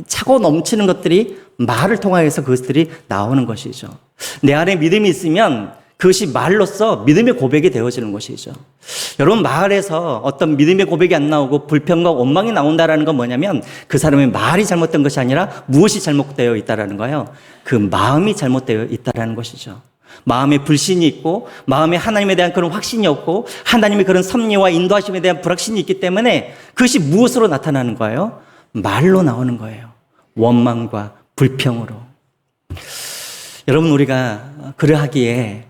차고 넘치는 것들이 말을 통하여서 그것들이 나오는 것이죠. 내 안에 믿음이 있으면 그것이 말로써 믿음의 고백이 되어지는 것이죠. 여러분 마을에서 어떤 믿음의 고백이 안 나오고 불평과 원망이 나온다는 건 뭐냐면 그 사람의 말이 잘못된 것이 아니라 무엇이 잘못되어 있다는 거예요. 그 마음이 잘못되어 있다는 것이죠. 마음에 불신이 있고 마음에 하나님에 대한 그런 확신이 없고 하나님의 그런 섭리와 인도하심에 대한 불확신이 있기 때문에 그것이 무엇으로 나타나는 거예요? 말로 나오는 거예요. 원망과 불평으로. 여러분 우리가 그러하기에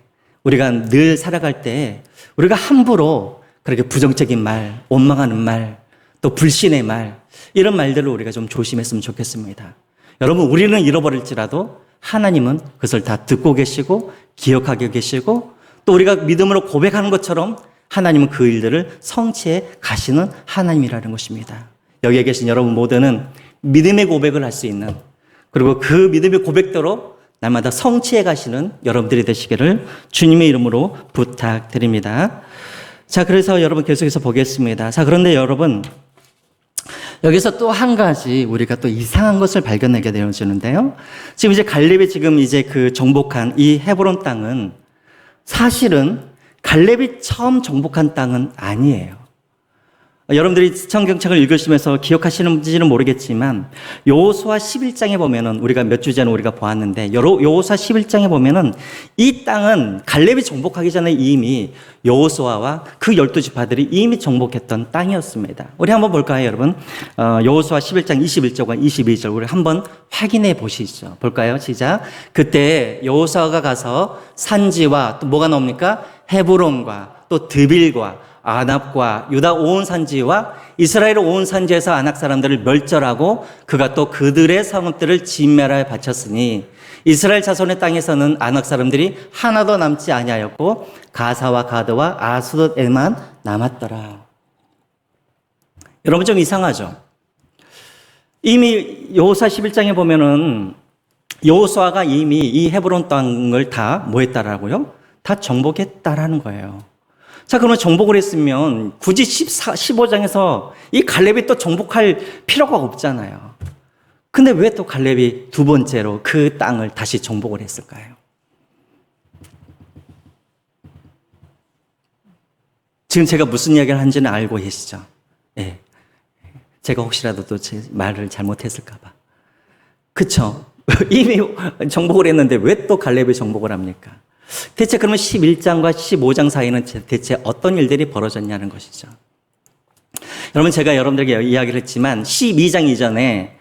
우리가 늘 살아갈 때 우리가 함부로 그렇게 부정적인 말, 원망하는 말, 또 불신의 말 이런 말들을 우리가 좀 조심했으면 좋겠습니다. 여러분 우리는 잃어버릴지라도 하나님은 그것을 다 듣고 계시고 기억하고 계시고 또 우리가 믿음으로 고백하는 것처럼 하나님은 그 일들을 성취해 가시는 하나님이라는 것입니다. 여기에 계신 여러분 모두는 믿음의 고백을 할 수 있는 그리고 그 믿음의 고백대로 날마다 성취해 가시는 여러분들이 되시기를 주님의 이름으로 부탁드립니다. 자, 그래서 여러분 계속해서 보겠습니다. 자, 그런데 여러분 여기서 또 한 가지 우리가 또 이상한 것을 발견하게 되어지는데요. 지금 이제 갈렙이 지금 이제 그 정복한 이 헤브론 땅은 사실은 갈렙이 처음 정복한 땅은 아니에요. 여러분들이 성경책을 읽으시면서 기억하시는지는 모르겠지만 여호수아 11장에 보면은 우리가 몇 주 전에 우리가 보았는데 여호수아 11장에 보면은 이 땅은 갈렙이 정복하기 전에 이미 여호수아와 그 12지파들이 이미 정복했던 땅이었습니다. 우리 한번 볼까요, 여러분? 여호수아 11장 21절과 22절 우리 한번 확인해 보시죠. 볼까요? 시작. 그때 여호수아가 가서 산지와 또 뭐가 나옵니까? 헤브론과 또 드빌과 아납과 유다 온 산지와 이스라엘 온 산지에서 아낙 사람들을 멸절하고 그가 또 그들의 성읍들을 진멸하여 바쳤으니 이스라엘 자손의 땅에서는 아낙 사람들이 하나도 남지 아니하였고 가사와 가드와 아스돗에만 남았더라. 여러분 좀 이상하죠? 이미 여호수아 11장에 보면은 여호수아가 이미 이 헤브론 땅을 다 뭐 했다라고요? 다 정복했다라는 거예요. 자, 그러면 정복을 했으면 굳이 15장에서 이 갈렙이 또 정복할 필요가 없잖아요. 근데 왜 또 갈렙이 두 번째로 그 땅을 다시 정복을 했을까요? 지금 제가 무슨 이야기를 하는지는 알고 계시죠? 예. 제가 혹시라도 또 제 말을 잘못했을까봐. 그쵸? 이미 정복을 했는데 왜 또 갈렙이 정복을 합니까? 대체 그러면 11장과 15장 사이는 대체 어떤 일들이 벌어졌냐는 것이죠. 여러분, 제가 여러분들에게 이야기를 했지만 12장 이전에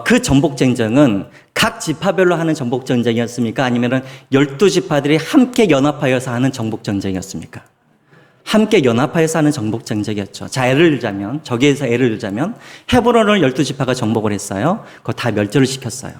그 정복전쟁은 각 지파별로 하는 정복전쟁이었습니까? 아니면 12지파들이 함께 연합하여서 하는 정복전쟁이었습니까? 함께 연합하여서 하는 정복전쟁이었죠. 자, 저기에서 예를 들자면 헤브론을 12지파가 정복을 했어요. 그거 다 멸절을 시켰어요.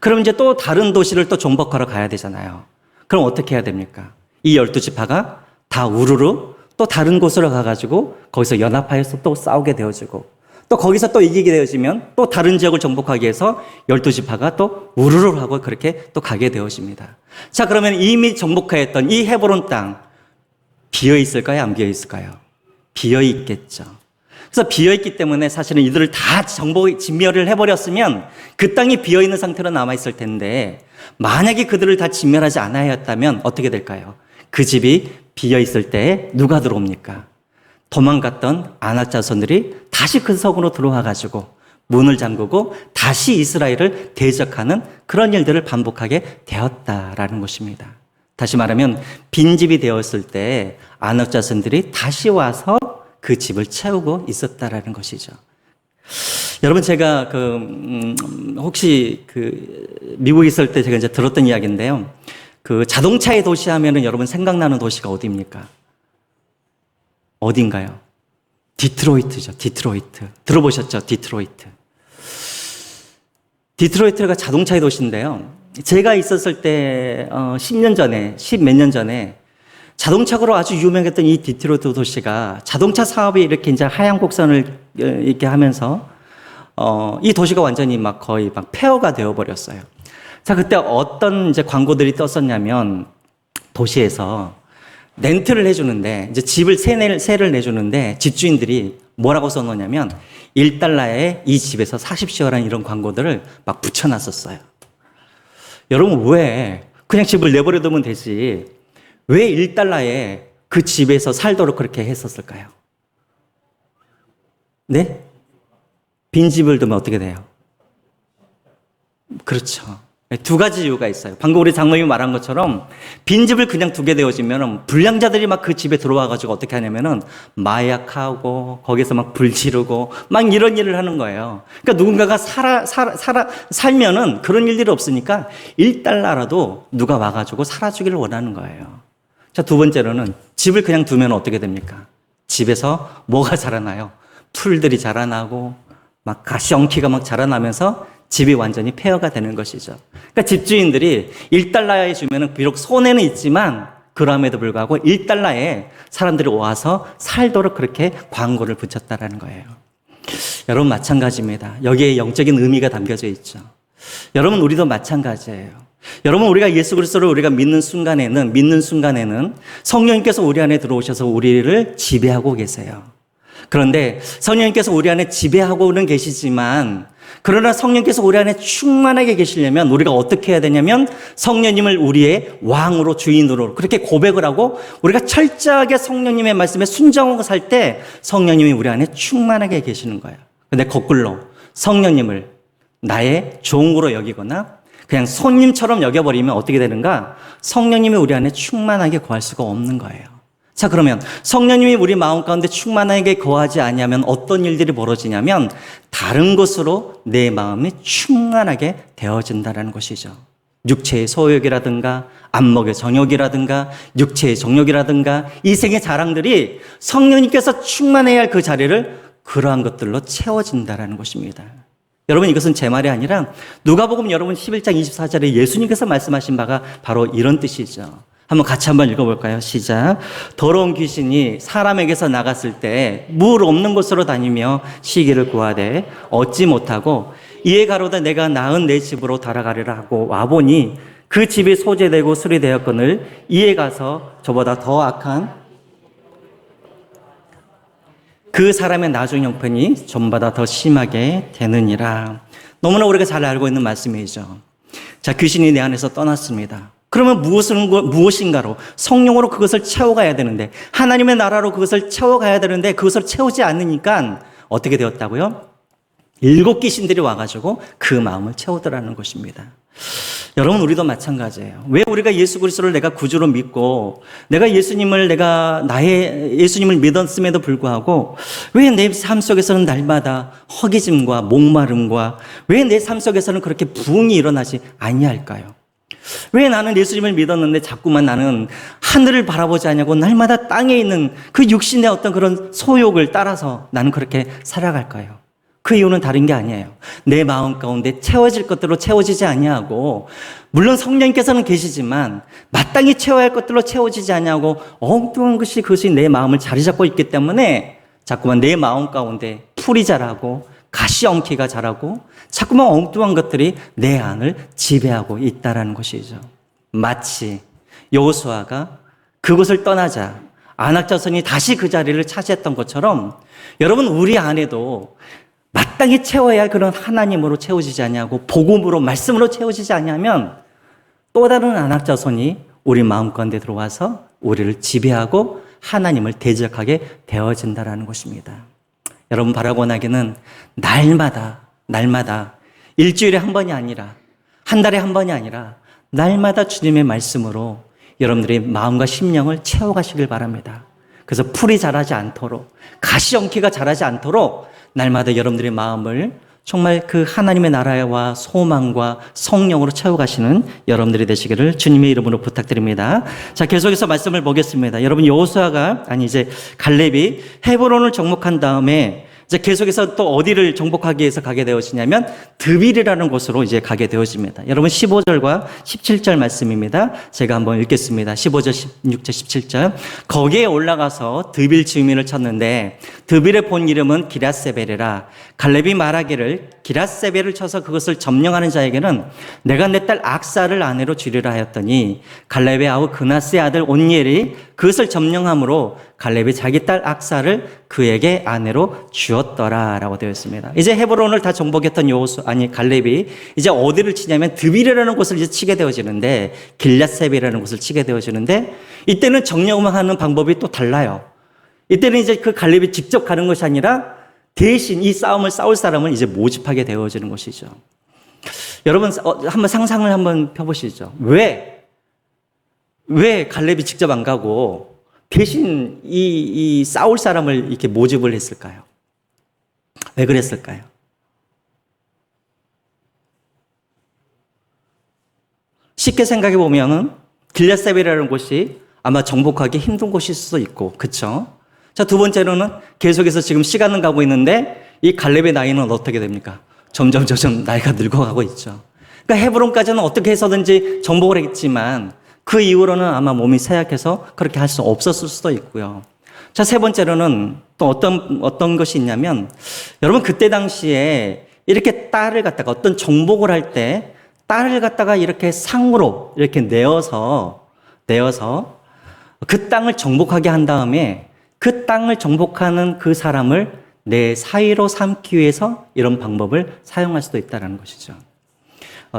그럼 이제 또 다른 도시를 또 정복하러 가야 되잖아요. 그럼 어떻게 해야 됩니까? 이 12지파가 다 우르르 또 다른 곳으로 가가지고 거기서 연합하여서 또 싸우게 되어지고 또 거기서 또 이기게 되어지면 또 다른 지역을 정복하기 위해서 12지파가 또 우르르 하고 그렇게 또 가게 되어집니다. 자, 그러면 이미 정복하였던 이 헤브론 땅 비어 있을까요? 안 비어 있을까요? 비어 있겠죠. 그래서 비어 있기 때문에 사실은 이들을 다 진멸을 해버렸으면 그 땅이 비어 있는 상태로 남아 있을 텐데 만약에 그들을 다 진멸하지 않아야했다면 어떻게 될까요? 그 집이 비어 있을 때 누가 들어옵니까? 도망갔던 아낙 자손들이 다시 그 성으로 들어와 가지고 문을 잠그고 다시 이스라엘을 대적하는 그런 일들을 반복하게 되었다라는 것입니다. 다시 말하면 빈집이 되었을 때 아낙 자손들이 다시 와서 그 집을 채우고 있었다라는 것이죠. 여러분, 제가 혹시 미국에 있을 때 제가 이제 들었던 이야기인데요. 그 자동차의 도시 하면은 여러분 생각나는 도시가 어디입니까? 어딘가요? 디트로이트죠. 디트로이트. 들어보셨죠? 디트로이트. 디트로이트가 자동차의 도시인데요. 제가 있었을 때 10몇 년 전에 자동차로 아주 유명했던 이 디트로이트 도시가 자동차 사업이 이렇게 이제 하향 곡선을 이렇게 하면서 이 도시가 완전히 거의 폐허가 되어 버렸어요. 자, 그때 어떤 이제 광고들이 떴었냐면 도시에서 렌트를 해주는데 이제 집을 세를 내주는데 집주인들이 뭐라고 써놓냐면 1달러에 이 집에서 사십시오라는 이런 광고들을 막 붙여놨었어요. 여러분, 왜 그냥 집을 내버려 두면 되지 왜 1달러에 그 집에서 살도록 그렇게 했었을까요? 네? 빈집을 두면 어떻게 돼요? 그렇죠. 두 가지 이유가 있어요. 방금 우리 장로님이 말한 것처럼 빈집을 그냥 두게 되어지면 불량자들이 막 그 집에 들어와가지고 어떻게 하냐면은 마약하고 거기서 막 불 지르고 막 이런 일을 하는 거예요. 그러니까 누군가가 살면은 그런 일들이 없으니까 1달러라도 누가 와가지고 살아주기를 원하는 거예요. 자, 두 번째로는 집을 그냥 두면 어떻게 됩니까? 집에서 뭐가 자라나요? 풀들이 자라나고 막 가시엉키가 막 자라나면서 집이 완전히 폐허가 되는 것이죠. 그러니까 집주인들이 1달러에 주면은 비록 손해는 있지만 그럼에도 불구하고 1달러에 사람들이 와서 살도록 그렇게 광고를 붙였다라는 거예요. 여러분, 마찬가지입니다. 여기에 영적인 의미가 담겨져 있죠. 여러분, 우리도 마찬가지예요. 여러분, 우리가 예수 그리스도를 우리가 믿는 순간에는 성령님께서 우리 안에 들어오셔서 우리를 지배하고 계세요. 그런데 성령님께서 우리 안에 지배하고는 계시지만 그러나 성령께서 우리 안에 충만하게 계시려면 우리가 어떻게 해야 되냐면 성령님을 우리의 왕으로 주인으로 그렇게 고백을 하고 우리가 철저하게 성령님의 말씀에 순종하고 살 때 성령님이 우리 안에 충만하게 계시는 거예요. 근데 거꾸로 성령님을 나의 종으로 여기거나 그냥 손님처럼 여겨버리면 어떻게 되는가? 성령님이 우리 안에 충만하게 거할 수가 없는 거예요. 자, 그러면 성령님이 우리 마음 가운데 충만하게 거하지 않으면 어떤 일들이 벌어지냐면 다른 것으로 내 마음이 충만하게 되어진다는 것이죠. 육체의 소욕이라든가 안목의 정욕이라든가 육체의 정욕이라든가 이 세계 자랑들이 성령님께서 충만해야 할 그 자리를 그러한 것들로 채워진다는 것입니다. 여러분, 이것은 제 말이 아니라 누가복음 여러분 11장 24절에 예수님께서 말씀하신 바가 바로 이런 뜻이죠. 한번 같이 한번 읽어볼까요? 시작. 더러운 귀신이 사람에게서 나갔을 때 물 없는 곳으로 다니며 쉬기를 구하되 얻지 못하고 이에 가로되 내가 나은 내 집으로 돌아가리라 하고 와보니 그 집이 소재되고 수리되었거늘 이에 가서 저보다 더 악한 그 사람의 나중 형편이 전보다 더 심하게 되느니라. 너무나 우리가 잘 알고 있는 말씀이죠. 자, 귀신이 내 안에서 떠났습니다. 그러면 무엇인가로 성령으로 그것을 채워가야 되는데 하나님의 나라로 그것을 채워가야 되는데 그것을 채우지 않으니까 어떻게 되었다고요? 7 귀신들이 와가지고 그 마음을 채우더라는 것입니다. 여러분, 우리도 마찬가지예요. 왜 우리가 예수 그리스도를 내가 구주로 믿고 내가 예수님을 믿었음에도 불구하고 왜 내 삶 속에서는 날마다 허기짐과 목마름과 왜 내 삶 속에서는 그렇게 부흥이 일어나지 아니할까요? 왜 나는 예수님을 믿었는데 자꾸만 나는 하늘을 바라보지 않냐고 날마다 땅에 있는 그 육신의 어떤 그런 소욕을 따라서 나는 그렇게 살아갈까요? 그 이유는 다른 게 아니에요. 내 마음 가운데 채워질 것들로 채워지지 아니하고, 물론 성령님께서는 계시지만 마땅히 채워야 할 것들로 채워지지 아니하고 엉뚱한 것이 그것이 내 마음을 자리 잡고 있기 때문에 자꾸만 내 마음 가운데 풀이 자라고 가시엉키가 자라고 자꾸만 엉뚱한 것들이 내 안을 지배하고 있다라는 것이죠. 마치 여호수아가 그곳을 떠나자 안악자손이 다시 그 자리를 차지했던 것처럼 여러분, 우리 안에도 마땅히 채워야 할 그런 하나님으로 채워지지 아니하고 복음으로, 말씀으로 채워지지 아니하면 또 다른 안악자손이 우리 마음 가운데 들어와서 우리를 지배하고 하나님을 대적하게 되어진다라는 것입니다. 여러분, 바라고나기는 날마다 일주일에 한 번이 아니라 한 달에 한 번이 아니라 날마다 주님의 말씀으로 여러분들의 마음과 심령을 채워가시길 바랍니다. 그래서 풀이 자라지 않도록, 가시엉키가 자라지 않도록 날마다 여러분들의 마음을 정말 그 하나님의 나라와 소망과 성령으로 채워가시는 여러분들이 되시기를 주님의 이름으로 부탁드립니다. 자, 계속해서 말씀을 보겠습니다. 여러분, 갈렙이 헤브론을 정복한 다음에 이제 계속해서 또 어디를 정복하기 위해서 가게 되어지냐면 드빌이라는 곳으로 이제 가게 되어집니다. 여러분, 15절과 17절 말씀입니다. 제가 한번 읽겠습니다. 15절, 16절, 17절. 거기에 올라가서 드빌 주민을 쳤는데 드빌의 본 이름은 기랏세벨이라. 갈렙이 말하기를 기랏세벨을 쳐서 그것을 점령하는 자에게는 내가 내 딸 악사를 아내로 주리라 하였더니 갈렙의 아우 그나스의 아들 온니엘이 그것을 점령함으로 갈렙이 자기 딸 악사를 그에게 아내로 주었더라라고 되어 있습니다. 이제 헤브론을 다 정복했던 갈렙이 이제 어디를 치냐면 드빌이라는 곳을 이제 치게 되어지는데, 길앗세벨이라는 곳을 치게 되어지는데, 이때는 정령하는 방법이 또 달라요. 이때는 이제 그 갈렙이 직접 가는 것이 아니라 대신 이 싸움을 싸울 사람을 이제 모집하게 되어지는 것이죠. 여러분, 한번 상상을 한번 펴보시죠. 왜 갈렙이 직접 안 가고 대신 이 싸울 사람을 이렇게 모집을 했을까요? 왜 그랬을까요? 쉽게 생각해 보면은 길앗세벨이라는 곳이 아마 정복하기 힘든 곳일 수도 있고, 그렇죠? 자, 두 번째로는 계속해서 지금 시간은 가고 있는데 이 갈렙의 나이는 어떻게 됩니까? 점점 나이가 늙어가고 있죠. 그러니까 헤브론까지는 어떻게 해서든지 정복을 했지만 그 이후로는 아마 몸이 쇠약해서 그렇게 할 수 없었을 수도 있고요. 자, 세 번째로는 또 어떤 것이 있냐면, 여러분, 그때 당시에 이렇게 딸을 갖다가 어떤 정복을 할 때 딸을 갖다가 이렇게 상으로 이렇게 내어서 그 땅을 정복하게 한 다음에 그 땅을 정복하는 그 사람을 내 사위로 삼기 위해서 이런 방법을 사용할 수도 있다는 것이죠.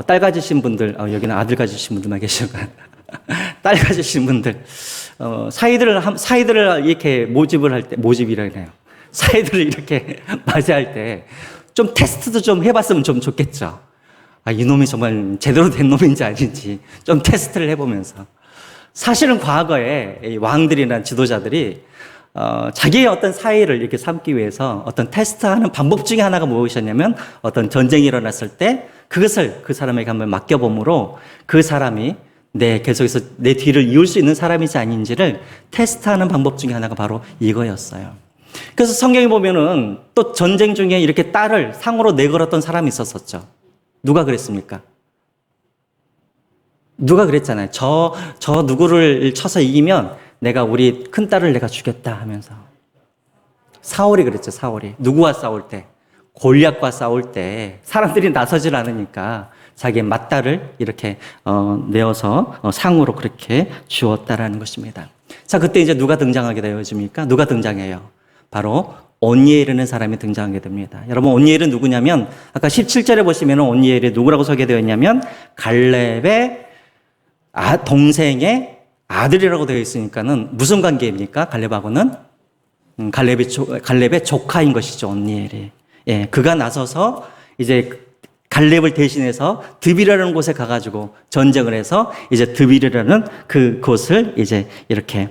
딸 가지신 분들, 여기는 아들 가지신 분들만 계시고 딸 가지신 분들, 사이들을 이렇게 모집이라 해요. 사이들을 이렇게 맞이할 때 좀 테스트도 좀 해봤으면 좀 좋겠죠. 이놈이 정말 제대로 된 놈인지 아닌지 좀 테스트를 해보면서. 사실은 과거에 이 왕들이나 지도자들이 자기의 어떤 사이를 이렇게 삼기 위해서 어떤 테스트하는 방법 중에 하나가 무엇이었냐면, 어떤 전쟁이 일어났을 때 그것을 그 사람에게 한번 맡겨봄으로 그 사람이 계속해서 내 뒤를 이을 수 있는 사람인지 아닌지를 테스트하는 방법 중에 하나가 바로 이거였어요. 그래서 성경에 보면은 또 전쟁 중에 이렇게 딸을 상으로 내걸었던 사람이 있었었죠. 누가 그랬습니까? 누가 그랬잖아요. 저 누구를 쳐서 이기면 내가 우리 큰딸을 내가 주겠다 하면서. 사울이 그랬죠, 사울이. 누구와 싸울 때? 골리앗과 싸울 때 사람들이 나서질 않으니까 자기의 맏딸을 이렇게 내어서 상으로 그렇게 주었다라는 것입니다. 자, 그때 이제 누가 등장하게 되어집니까? 누가 등장해요? 바로 온니엘이라는 사람이 등장하게 됩니다. 여러분, 온니엘은 누구냐면 아까 17절에 보시면 온니엘이 누구라고 소개되어 있냐면 갈렙의 동생의 아들이라고 되어 있으니까는 무슨 관계입니까? 갈렙하고는 갈렙의 조카인 것이죠, 온니엘이. 예, 그가 나서서 이제 갈렙을 대신해서 드비라는 곳에 가가지고 전쟁을 해서 이제 드비라는 그곳을 이제 이렇게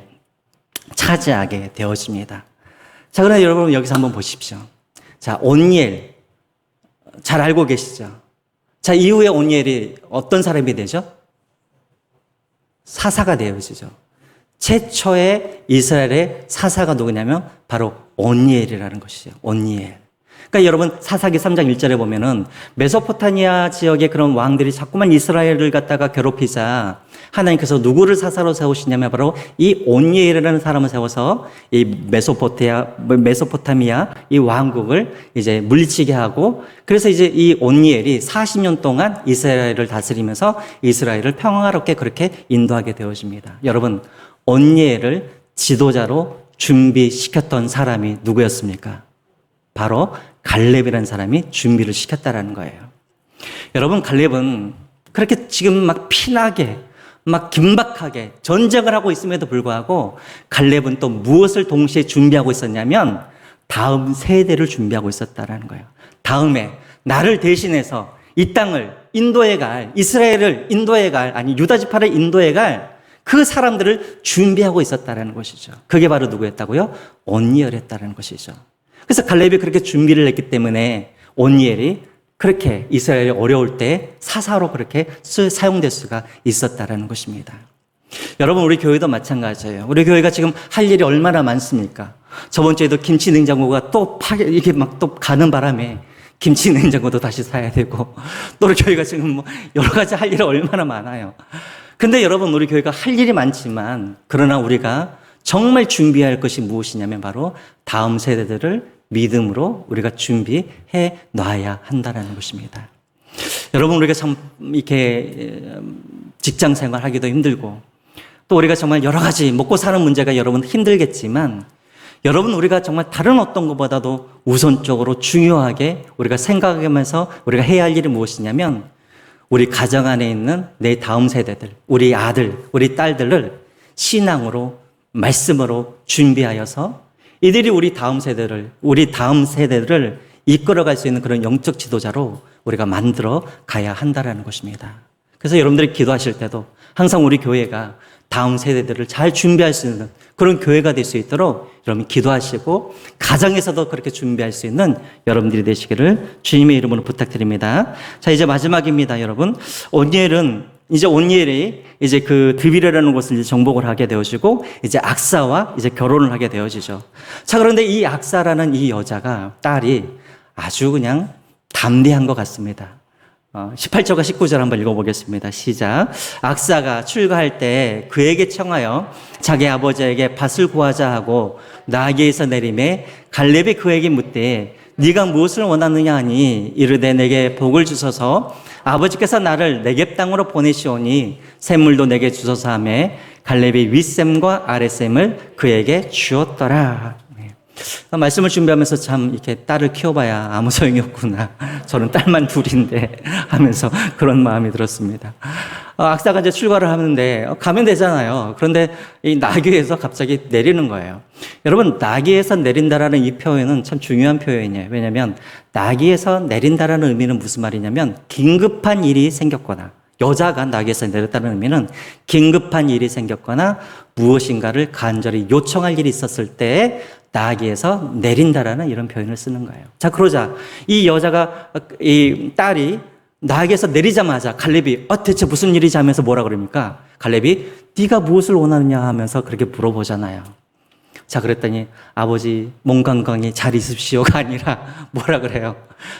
차지하게 되어집니다. 자, 그러나 여러분 여기서 한번 보십시오. 자, 온니엘 잘 알고 계시죠? 자, 이후에 온니엘이 어떤 사람이 되죠? 사사가 되어지죠. 최초의 이스라엘의 사사가 누구냐면 바로 온니엘이라는 것이죠. 온니엘. 그러니까 여러분 사사기 3장 1절에 보면은 메소포타미아 지역의 그런 왕들이 자꾸만 이스라엘을 갖다가 괴롭히자 하나님께서 누구를 사사로 세우시냐면 바로 이 온니엘이라는 사람을 세워서 이 메소포타미아 이 왕국을 이제 물리치게 하고, 그래서 이제 이 온니엘이 40년 동안 이스라엘을 다스리면서 이스라엘을 평화롭게 그렇게 인도하게 되어집니다. 여러분, 온니엘을 지도자로 준비시켰던 사람이 누구였습니까? 바로 갈렙이라는 사람이 준비를 시켰다라는 거예요. 여러분, 갈렙은 그렇게 지금 막 피나게 막 긴박하게 전쟁을 하고 있음에도 불구하고 갈렙은 또 무엇을 동시에 준비하고 있었냐면 다음 세대를 준비하고 있었다라는 거예요. 다음에 나를 대신해서 이 땅을 인도해 갈, 이스라엘을 인도해 갈, 아니 유다 지파를 인도해 갈 그 사람들을 준비하고 있었다라는 것이죠. 그게 바로 누구였다고요? 온니엘이었다는 것이죠. 그래서 갈렙이 그렇게 준비를 했기 때문에 온니엘이 그렇게 이스라엘이 어려울 때 사사로 그렇게 사용될 수가 있었다라는 것입니다. 여러분, 우리 교회도 마찬가지예요. 우리 교회가 지금 할 일이 얼마나 많습니까? 저번 주에도 김치 냉장고가 또 이게 막 또 가는 바람에 김치 냉장고도 다시 사야 되고, 또 우리 교회가 지금 뭐 여러 가지 할 일이 얼마나 많아요. 근데 여러분, 우리 교회가 할 일이 많지만 그러나 우리가 정말 준비할 것이 무엇이냐면 바로 다음 세대들을 믿음으로 우리가 준비해 놔야 한다는 것입니다. 여러분, 우리가 참 이렇게 직장 생활하기도 힘들고 또 우리가 정말 여러 가지 먹고 사는 문제가 여러분 힘들겠지만, 여러분, 우리가 정말 다른 어떤 것보다도 우선적으로 중요하게 우리가 생각하면서 우리가 해야 할 일이 무엇이냐면 우리 가정 안에 있는 내 다음 세대들, 우리 아들, 우리 딸들을 신앙으로, 말씀으로 준비하여서 이들이 우리 다음 세대를 이끌어갈 수 있는 그런 영적 지도자로 우리가 만들어 가야 한다라는 것입니다. 그래서 여러분들이 기도하실 때도 항상 우리 교회가 다음 세대들을 잘 준비할 수 있는 그런 교회가 될 수 있도록 여러분 기도하시고 가정에서도 그렇게 준비할 수 있는 여러분들이 되시기를 주님의 이름으로 부탁드립니다. 자, 이제 마지막입니다, 여러분. 온니엘이 이제 그 드비라는 곳을 이제 정복을 하게 되어지고 이제 악사와 이제 결혼을 하게 되어지죠. 자, 그런데 이 악사라는 이 여자가 딸이 아주 그냥 담대한 것 같습니다. 18절과 19절 한번 읽어보겠습니다. 시작. 악사가 출가할 때 그에게 청하여 자기 아버지에게 밭을 구하자 하고 나귀에서 내림에 갈렙이 그에게 묻되 네가 무엇을 원하느냐 하니 이르되 내게 복을 주소서 아버지께서 나를 네겝 땅으로 보내시오니 샘물도 내게 주소서 하매 갈렙이 윗샘과 아랫샘을 그에게 주었더라. 말씀을 준비하면서 참 이렇게 딸을 키워봐야 아무 소용이 없구나. 저는 딸만 둘인데 하면서 그런 마음이 들었습니다. 악사가 이제 출가를 하는데 가면 되잖아요. 그런데 이 나귀에서 갑자기 내리는 거예요. 여러분, 나귀에서 내린다라는 이 표현은 참 중요한 표현이에요. 왜냐하면 나귀에서 내린다라는 의미는 무슨 말이냐면 긴급한 일이 생겼거나, 여자가 나귀에서 내렸다는 의미는 긴급한 일이 생겼거나 무엇인가를 간절히 요청할 일이 있었을 때 나귀에서 내린다라는 이런 표현을 쓰는 거예요. 자, 그러자 이 여자가, 이 딸이 나귀에서 내리자마자 갈렙이 대체 무슨 일이지 하면서 뭐라 그럽니까? 갈렙이 네가 무엇을 원하느냐 하면서 그렇게 물어보잖아요. 자, 그랬더니 아버지 몸 건강히 잘 있으십시오가 아니라 뭐라 그래요?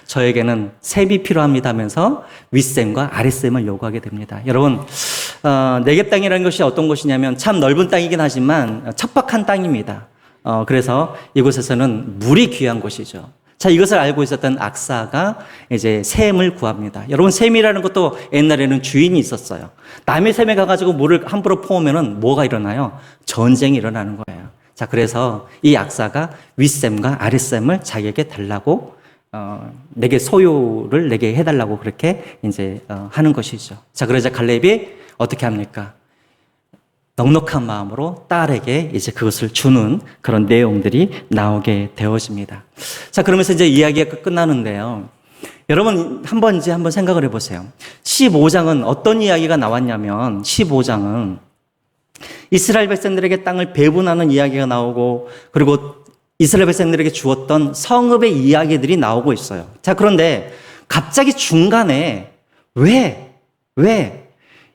저에게는 샘이 필요합니다 하면서 윗샘과 아랫샘을 요구하게 됩니다. 여러분, 네겝 땅이라는 것이 어떤 곳이냐면 참 넓은 땅이긴 하지만 척박한 땅입니다. 그래서 이곳에서는 물이 귀한 곳이죠. 자, 이것을 알고 있었던 악사가 이제 샘을 구합니다. 여러분, 샘이라는 것도 옛날에는 주인이 있었어요. 남의 샘에 가가지고 물을 함부로 퍼오면은 뭐가 일어나요? 전쟁이 일어나는 거예요. 자, 그래서 이 악사가 윗샘과 아랫샘을 자기에게 달라고, 내게 소유를 내게 해달라고 그렇게 이제 하는 것이죠. 자, 그러자 갈렙이 어떻게 합니까? 넉넉한 마음으로 딸에게 이제 그것을 주는 그런 내용들이 나오게 되어집니다. 자, 그러면서 이제 이야기가 끝나는데요. 여러분 한번 생각을 해보세요. 15장은 어떤 이야기가 나왔냐면 15장은 이스라엘 백성들에게 땅을 배분하는 이야기가 나오고 그리고 이스라엘 백성들에게 주었던 성읍의 이야기들이 나오고 있어요. 자, 그런데 갑자기 중간에 왜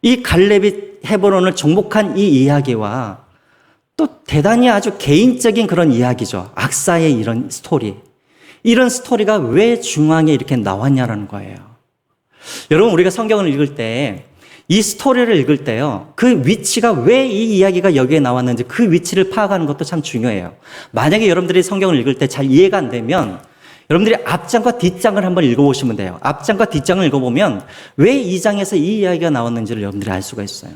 이 갈렙이 헤브론을 정복한 이 이야기와 또 대단히 아주 개인적인 그런 이야기죠. 악사의 이런 스토리. 이런 스토리가 왜 중앙에 이렇게 나왔냐라는 거예요. 여러분, 우리가 성경을 읽을 때 이 스토리를 읽을 때요, 그 위치가 왜 이 이야기가 여기에 나왔는지 그 위치를 파악하는 것도 참 중요해요. 만약에 여러분들이 성경을 읽을 때 잘 이해가 안 되면 여러분들이 앞장과 뒷장을 한번 읽어보시면 돼요. 앞장과 뒷장을 읽어보면 왜 이 장에서 이 이야기가 나왔는지를 여러분들이 알 수가 있어요.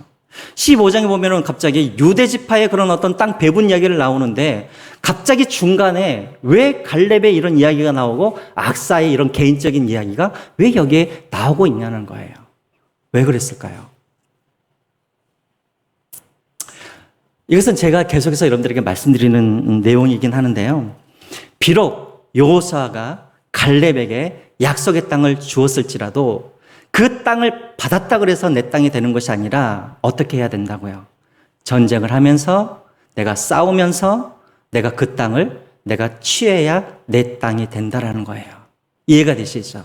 15장에 보면은 갑자기 유대 지파의 그런 어떤 땅 배분 이야기를 나오는데 갑자기 중간에 왜 갈렙의 이런 이야기가 나오고 악사의 이런 개인적인 이야기가 왜 여기에 나오고 있냐는 거예요. 왜 그랬을까요? 이것은 제가 계속해서 여러분들에게 말씀드리는 내용이긴 하는데요. 비록 여호수아가 갈렙에게 약속의 땅을 주었을지라도 그 땅을 받았다 그래서 내 땅이 되는 것이 아니라 어떻게 해야 된다고요? 전쟁을 하면서 내가 싸우면서 내가 그 땅을 내가 취해야 내 땅이 된다라는 거예요. 이해가 되시죠?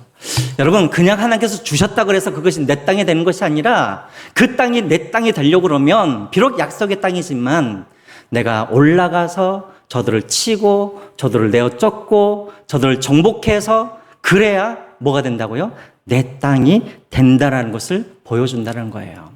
여러분, 그냥 하나님께서 주셨다 그래서 그것이 내 땅이 되는 것이 아니라 그 땅이 내 땅이 되려고 그러면 비록 약속의 땅이지만 내가 올라가서 저들을 치고 저들을 내어 쫓고 저들을 정복해서 그래야 뭐가 된다고요? 내 땅이 된다라는 것을 보여준다는 거예요.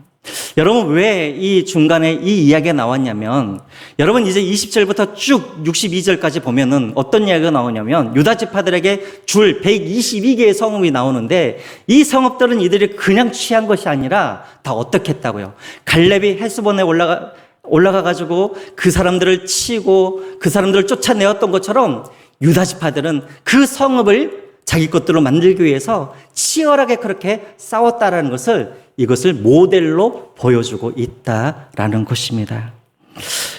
여러분, 왜 이 중간에 이 이야기가 나왔냐면 여러분 이제 20절부터 쭉 62절까지 보면은 어떤 이야기가 나오냐면 유다 지파들에게 줄 122개의 성읍이 나오는데 이 성읍들은 이들이 그냥 취한 것이 아니라 다 어떻게 했다고요? 갈렙이 헬스본에 올라가 가지고 그 사람들을 치고 그 사람들을 쫓아내었던 것처럼 유다 지파들은 그 성읍을 자기 것들로 만들기 위해서 치열하게 그렇게 싸웠다라는 것을 이것을 모델로 보여주고 있다라는 것입니다.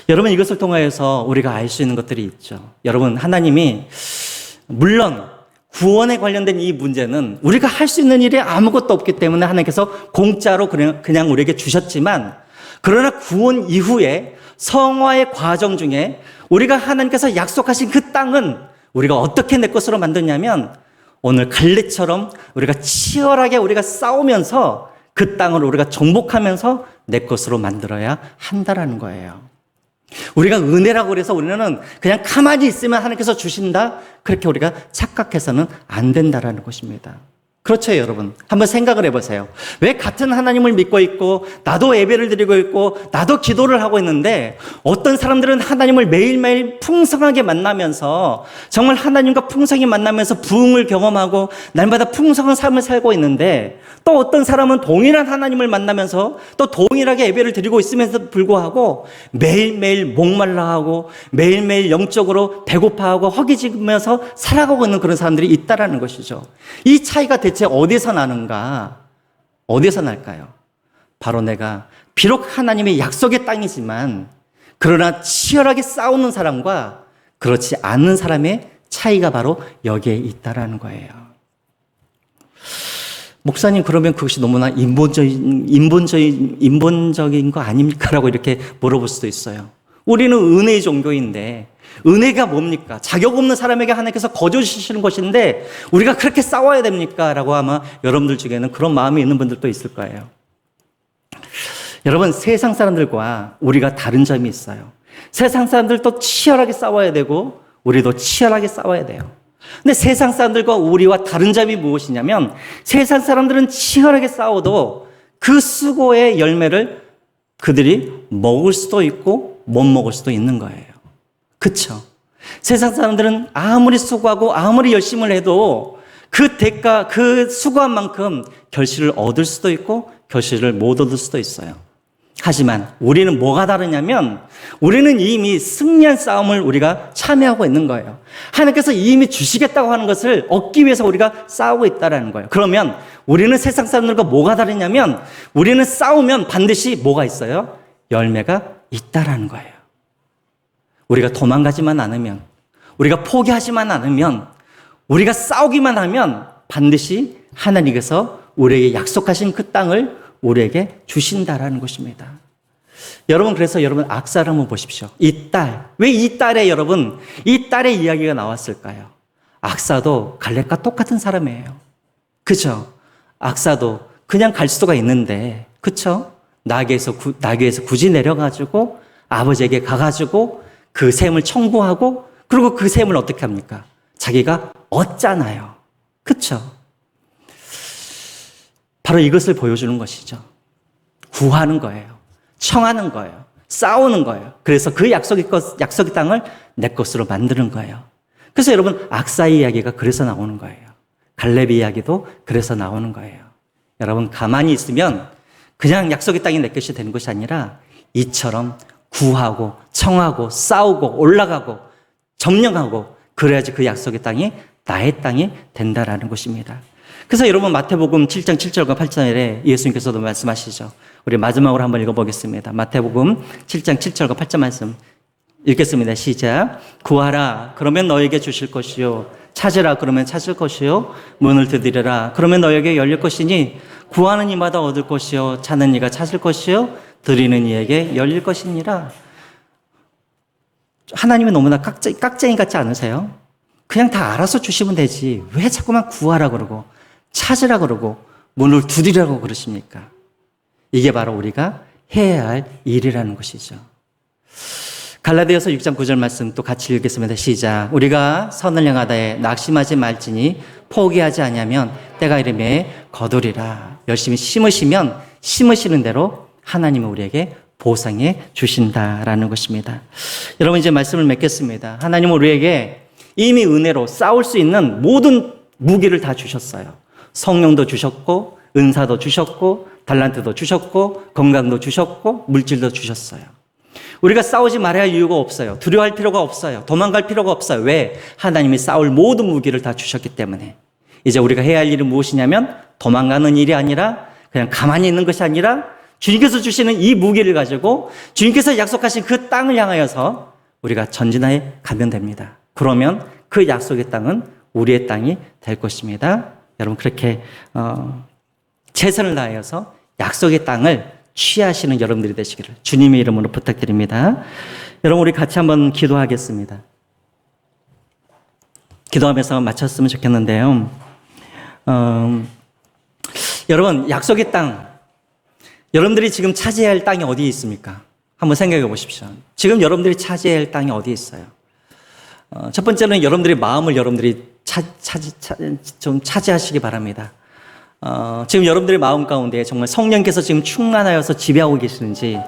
여러분, 이것을 통하여서 우리가 알 수 있는 것들이 있죠. 여러분, 하나님이 물론 구원에 관련된 이 문제는 우리가 할 수 있는 일이 아무것도 없기 때문에 하나님께서 공짜로 그냥 우리에게 주셨지만 그러나 구원 이후에 성화의 과정 중에 우리가 하나님께서 약속하신 그 땅은 우리가 어떻게 내 것으로 만드냐면 오늘 갈렙처럼 우리가 치열하게 우리가 싸우면서 그 땅을 우리가 정복하면서 내 것으로 만들어야 한다라는 거예요. 우리가 은혜라고 그래서 우리는 그냥 가만히 있으면 하나님께서 주신다, 그렇게 우리가 착각해서는 안 된다라는 것입니다. 그렇죠, 여러분? 한번 생각을 해보세요. 왜 같은 하나님을 믿고 있고 나도 예배를 드리고 있고 나도 기도를 하고 있는데 어떤 사람들은 하나님을 매일매일 풍성하게 만나면서 정말 하나님과 풍성히 만나면서 부흥을 경험하고 날마다 풍성한 삶을 살고 있는데 또 어떤 사람은 동일한 하나님을 만나면서 또 동일하게 예배를 드리고 있으면서 불구하고 매일매일 목말라하고 매일매일 영적으로 배고파하고 허기지면서 살아가고 있는 그런 사람들이 있다라는 것이죠. 이 차이가 대체 어디서 나는가? 어디서 날까요? 바로 내가 비록 하나님의 약속의 땅이지만 그러나 치열하게 싸우는 사람과 그렇지 않은 사람의 차이가 바로 여기에 있다라는 거예요. 목사님, 그러면 그것이 너무나 인본적인 거 아닙니까? 라고 이렇게 물어볼 수도 있어요. 우리는 은혜의 종교인데 은혜가 뭡니까? 자격 없는 사람에게 하나님께서 거저 주시는 것인데 우리가 그렇게 싸워야 됩니까? 라고 아마 여러분들 중에는 그런 마음이 있는 분들도 있을 거예요. 여러분, 세상 사람들과 우리가 다른 점이 있어요. 세상 사람들도 치열하게 싸워야 되고 우리도 치열하게 싸워야 돼요. 근데 세상 사람들과 우리와 다른 점이 무엇이냐면 세상 사람들은 치열하게 싸워도 그 수고의 열매를 그들이 먹을 수도 있고 못 먹을 수도 있는 거예요. 그렇죠? 세상 사람들은 아무리 수고하고 아무리 열심을 해도 그 대가, 그 수고한 만큼 결실을 얻을 수도 있고 결실을 못 얻을 수도 있어요. 하지만 우리는 뭐가 다르냐면 우리는 이미 승리한 싸움을 우리가 참여하고 있는 거예요. 하나님께서 이미 주시겠다고 하는 것을 얻기 위해서 우리가 싸우고 있다는 거예요. 그러면 우리는 세상 사람들과 뭐가 다르냐면 우리는 싸우면 반드시 뭐가 있어요? 열매가 있다라는 거예요. 우리가 도망가지만 않으면, 우리가 포기하지만 않으면, 우리가 싸우기만 하면 반드시 하나님께서 우리에게 약속하신 그 땅을 우리에게 주신다라는 것입니다. 여러분, 그래서 여러분 악사를 한번 보십시오. 이 딸, 왜 이 딸에 여러분, 이 딸의 이야기가 나왔을까요? 악사도 갈렙과 똑같은 사람이에요. 그죠? 악사도 그냥 갈 수가 있는데, 그쵸? 나귀에서 굳이 내려가지고 아버지에게 가가지고 그 셈을 청구하고, 그리고 그 셈을 어떻게 합니까? 자기가 얻잖아요. 그쵸? 바로 이것을 보여주는 것이죠. 구하는 거예요. 청하는 거예요. 싸우는 거예요. 그래서 그 약속의 땅을 내 것으로 만드는 거예요. 그래서 여러분, 악사의 이야기가 그래서 나오는 거예요. 갈렙의 이야기도 그래서 나오는 거예요. 여러분, 가만히 있으면 그냥 약속의 땅이 내 것이 되는 것이 아니라 이처럼 구하고 청하고 싸우고 올라가고 점령하고, 그래야지 그 약속의 땅이 나의 땅이 된다라는 것입니다. 그래서 여러분, 마태복음 7장 7절과 8절에 예수님께서도 말씀하시죠. 우리 마지막으로 한번 읽어보겠습니다. 마태복음 7장 7절과 8절 말씀 읽겠습니다. 시작. 구하라, 그러면 너에게 주실 것이요. 찾으라, 그러면 찾을 것이요. 문을 두드리라, 그러면 너에게 열릴 것이니 구하는 이마다 얻을 것이요. 찾는 이가 찾을 것이요. 드리는 이에게 열릴 것이니라. 하나님이 너무나 깍쟁이 같지 않으세요? 그냥 다 알아서 주시면 되지. 왜 자꾸만 구하라 그러고 찾으라 그러고 문을 두드리라고 그러십니까? 이게 바로 우리가 해야 할 일이라는 것이죠. 갈라디아서 6장 9절 말씀 또 같이 읽겠습니다. 시작. 우리가 선을 행하다에 낙심하지 말지니 포기하지 아니하면 때가 이름에 거두리라. 열심히 심으시면 심으시는 대로 하나님은 우리에게 보상해 주신다라는 것입니다. 여러분, 이제 말씀을 맺겠습니다. 하나님은 우리에게 이미 은혜로 싸울 수 있는 모든 무기를 다 주셨어요. 성령도 주셨고, 은사도 주셨고, 달란트도 주셨고, 건강도 주셨고, 물질도 주셨어요. 우리가 싸우지 말아야 할 이유가 없어요. 두려워할 필요가 없어요. 도망갈 필요가 없어요. 왜? 하나님이 싸울 모든 무기를 다 주셨기 때문에. 이제 우리가 해야 할 일은 무엇이냐면, 도망가는 일이 아니라, 그냥 가만히 있는 것이 아니라, 주님께서 주시는 이 무기를 가지고 주님께서 약속하신 그 땅을 향하여서 우리가 전진하여 가면 됩니다. 그러면 그 약속의 땅은 우리의 땅이 될 것입니다. 여러분, 그렇게 최선을 다하여서 약속의 땅을 취하시는 여러분들이 되시기를 주님의 이름으로 부탁드립니다. 여러분, 우리 같이 한번 기도하겠습니다. 기도하면서 마쳤으면 좋겠는데요. 여러분, 약속의 땅, 여러분들이 지금 차지해야 할 땅이 어디에 있습니까? 한번 생각해 보십시오. 지금 여러분들이 차지해야 할 땅이 어디에 있어요? 첫 번째는 여러분들의 마음을 여러분들이 좀 차지하시기 바랍니다. 지금 여러분들의 마음 가운데 정말 성령께서 지금 충만하여서 지배하고 계시는지,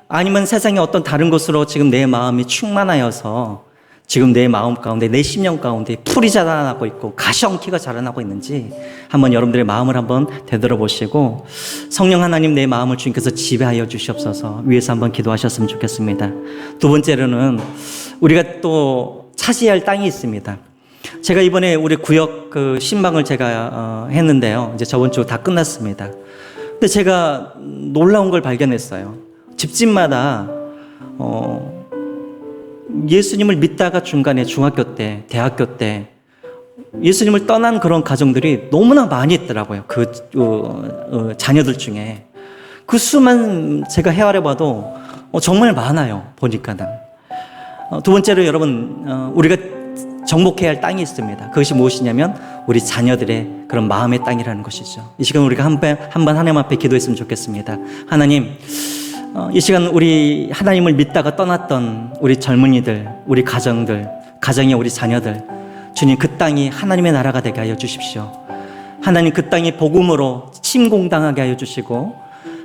아니면 세상의 어떤 다른 것으로 지금 내 마음이 충만하여서 지금 내 마음 가운데, 내 심령 가운데 풀이 자라나고 있고 가시엉키가 자라나고 있는지 한번 여러분들의 마음을 한번 되돌아보시고, 성령 하나님, 내 마음을 주님께서 지배하여 주시옵소서 위해서 한번 기도하셨으면 좋겠습니다. 두 번째로는 우리가 또 차지해야 할 땅이 있습니다. 제가 이번에 우리 구역 그 신방을 제가 했는데요. 이제 저번 주 다 끝났습니다. 근데 제가 놀라운 걸 발견했어요. 집집마다 예수님을 믿다가 중간에 중학교 때, 대학교 때 예수님을 떠난 그런 가정들이 너무나 많이 있더라고요. 자녀들 중에. 그 수만 제가 헤아려봐도 정말 많아요. 보니까는. 두 번째로 여러분, 우리가 정복해야 할 땅이 있습니다. 그것이 무엇이냐면 우리 자녀들의 그런 마음의 땅이라는 것이죠. 이 시간 우리가 한번 하나님 앞에 기도했으면 좋겠습니다. 하나님, 이 시간 우리 하나님을 믿다가 떠났던 우리 젊은이들, 우리 가정들, 가정의 우리 자녀들, 주님, 그 땅이 하나님의 나라가 되게 하여 주십시오. 하나님, 그 땅이 복음으로 침공당하게 하여 주시고,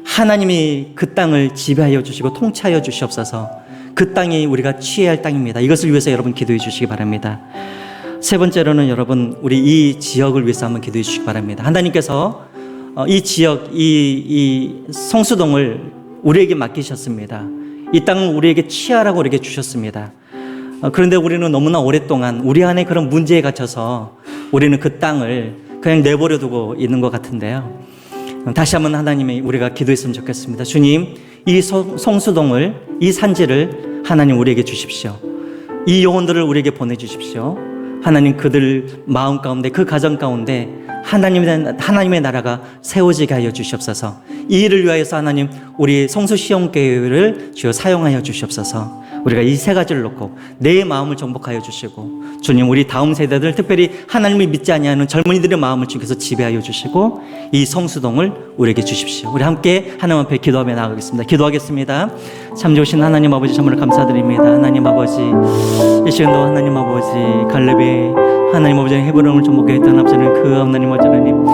하나님이 그 땅을 지배하여 주시고 통치하여 주시옵소서. 그 땅이 우리가 취해야 할 땅입니다. 이것을 위해서 여러분 기도해 주시기 바랍니다. 세 번째로는 여러분, 우리 이 지역을 위해서 한번 기도해 주시기 바랍니다. 하나님께서 이 지역, 이 성수동을 우리에게 맡기셨습니다. 이 땅을 우리에게 취하라고 우리에게 주셨습니다. 그런데 우리는 너무나 오랫동안 우리 안에 그런 문제에 갇혀서 우리는 그 땅을 그냥 내버려 두고 있는 것 같은데요. 다시 한번 하나님이 우리가 기도했으면 좋겠습니다. 주님, 이 성수동을 이 산지를 하나님 우리에게 주십시오. 이 영혼들을 우리에게 보내주십시오. 하나님 그들 마음 가운데 그 가정 가운데 하나님의 나라가 세워지게 하여 주시옵소서. 이 일을 위하여서 하나님 우리 성수시험교회를 주여 사용하여 주시옵소서. 우리가 이 세 가지를 놓고 내 마음을 정복하여 주시고 주님 우리 다음 세대들 특별히 하나님을 믿지 아니하는 젊은이들의 마음을 주께서 지배하여 주시고 이 성수동을 우리에게 주십시오. 우리 함께 하나님 앞에 기도하며 나아가겠습니다. 기도하겠습니다. 참 좋으신 하나님 아버지 정말 감사드립니다. 하나님 아버지 이 시간도 하나님 아버지 갈렙의 하나님 아버지는 헤브론을 정복했던 아버지는 그 하나님 아버지 하나님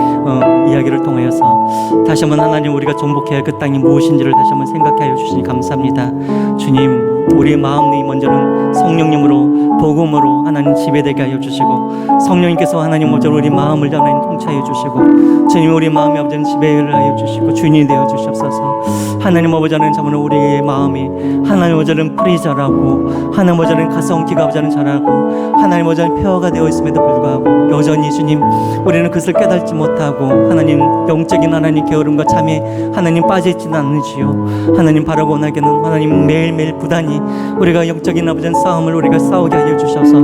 이야기를 통하여서 다시 한번 하나님 우리가 정복해야 할 그 땅이 무엇인지를 다시 한번 생각하여 주시니 감사합니다. 주님 우리의 마음이 먼저는 성령님으로 복음으로 하나님 지배되게 하여 주시고 성령님께서 하나님 먼저 우리 마음을 하나님 통치하여 주시고 주님 우리 마음이 아버지는 지배를 하여 주시고 주인이 되어 주시옵소서. 하나님 아버지는 참으로 우리의 마음이 하나님 아버지는 프리자라고 하나님 아버지는 가성기가 아버지는 잘하고 하나님 아버지는 폐허가 되어 있음에도 불구하고 여전히 주님 우리는 그것을 깨닫지 못하고 하나님 영적인 하나님 게으름과 잠에 하나님 빠져있지는 않으시오. 하나님 바라고 원하기는 하나님 매일매일 부단히 우리가 영적인 아버지는 싸움을 우리가 싸우게 하여 주셔서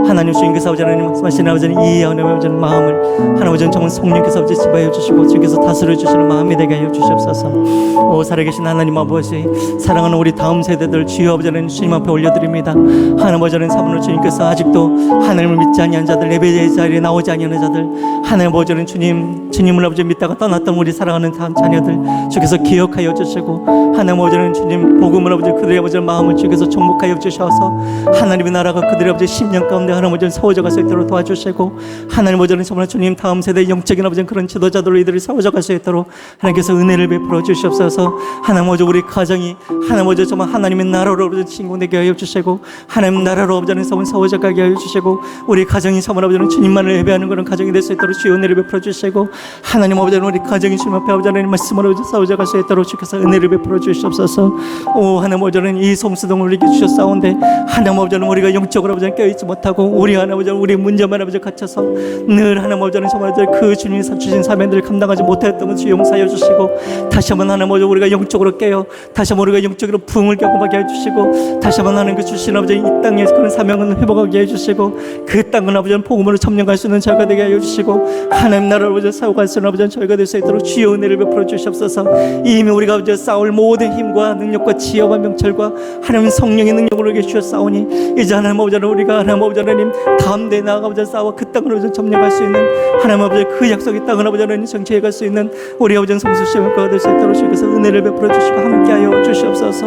하나님 주님께서 아버지 하나님 말씀하시는 아버지는 이 하나님 아버지는 마음을 하나님 아버지는 정말 성령께서 아버지 지배하여 주시고 주께서 다스려 주시는 마음이 되게 하여 주시옵소서. 오 살아계신 하나님 아버지 사랑하는 우리 다음 세대들 주여 아버지 하나님 주님 앞에 올려드립니다. 하나님 아버지 하나님 사모는 주님께서 아직도 하나님을 믿지 아니한 자들 예배의 자리에 나오지 아니하는 자들 하나님 아버지 하나님 주님을 아버지 믿다가 떠났던 우리 사랑하는 다음 자녀들 주께서 기억하여 주시고 하나님 아버지 하나님 주님 복음을 아버지 그들의 아버지 마음을 주께서 정복하여 주셔서 하나님의 나라가 그들의 아버지 10년 가운데 하나님 아버지 세워져갈 수 있도록 도와주시고 하나님 아버지 정말 주님 다음 세대 영적인 아버지 그런 지도자들로 이들이 세워져갈 수 있도록 하나님께서 은혜를 베풀어 주시옵소서. 하나님 아버지 우리 가정이 하나님 아버지 정말 하나님의 나라로 아버지 진공되게 하여 주시고 하나님 나라로 아버지 세워져가게 하여 주시고 우리 가정이 정말 아버지는 주님만을 예배하는 그런 가정이 될 수 있도록 주의 은혜를 베풀어 주시고 하나님 아버지 우리 가정이 주님 앞에 아버지 하나님 말씀으로 세워져갈 수 있도록 주께서 은혜를 베풀어 주시옵소서. 오 하나님 아버지는 이 성수동을 우리에게 주셨사온데 하나님 아버지는 우리가 영적으로 아버지 깨어있지 못하고 우리 하나님 아버지 우리 문제만 아버지 갇혀서 늘 하나님 아버지는 정말 그 주님이 주신 사명들을 감당하지 못했던 것을 용서하여 주시고 다시 한번 하나님 아버지 우리가 영적으로 깨어 다시 한번 우리가 영적으로 부흥을 경험하게 해주시고 다시 한번 하나님 그 주신 아버지 이 땅에 그런 사명을 회복하게 해주시고 그 땅을 아버지는 복음으로 점령할 수 있는 저희가 되게 하여 주시고 하나님 나라를 아버지 싸워갈 수 있는 아버지는 저희가 될 수 있도록 주의 은혜를 베풀어 주시옵소서. 이미 우리가 아버지 싸울 모든 힘과 능력과 지혜와 명철과 하나님 성령의 능력으로 주셨사오니 이제 하나님 아버지는 우리가 하나님 아버지 하나님 다음 대 나아가 아버지 싸워 그 땅으로 점령할 수 있는 하나님 아버지 그 약속의 땅을 아버지 하나님 정치해 갈 수 있는 우리 아버지 성수시험과 될 수 있도록 주께서 은혜를 베풀어 주시고 함께하여 주시옵소서.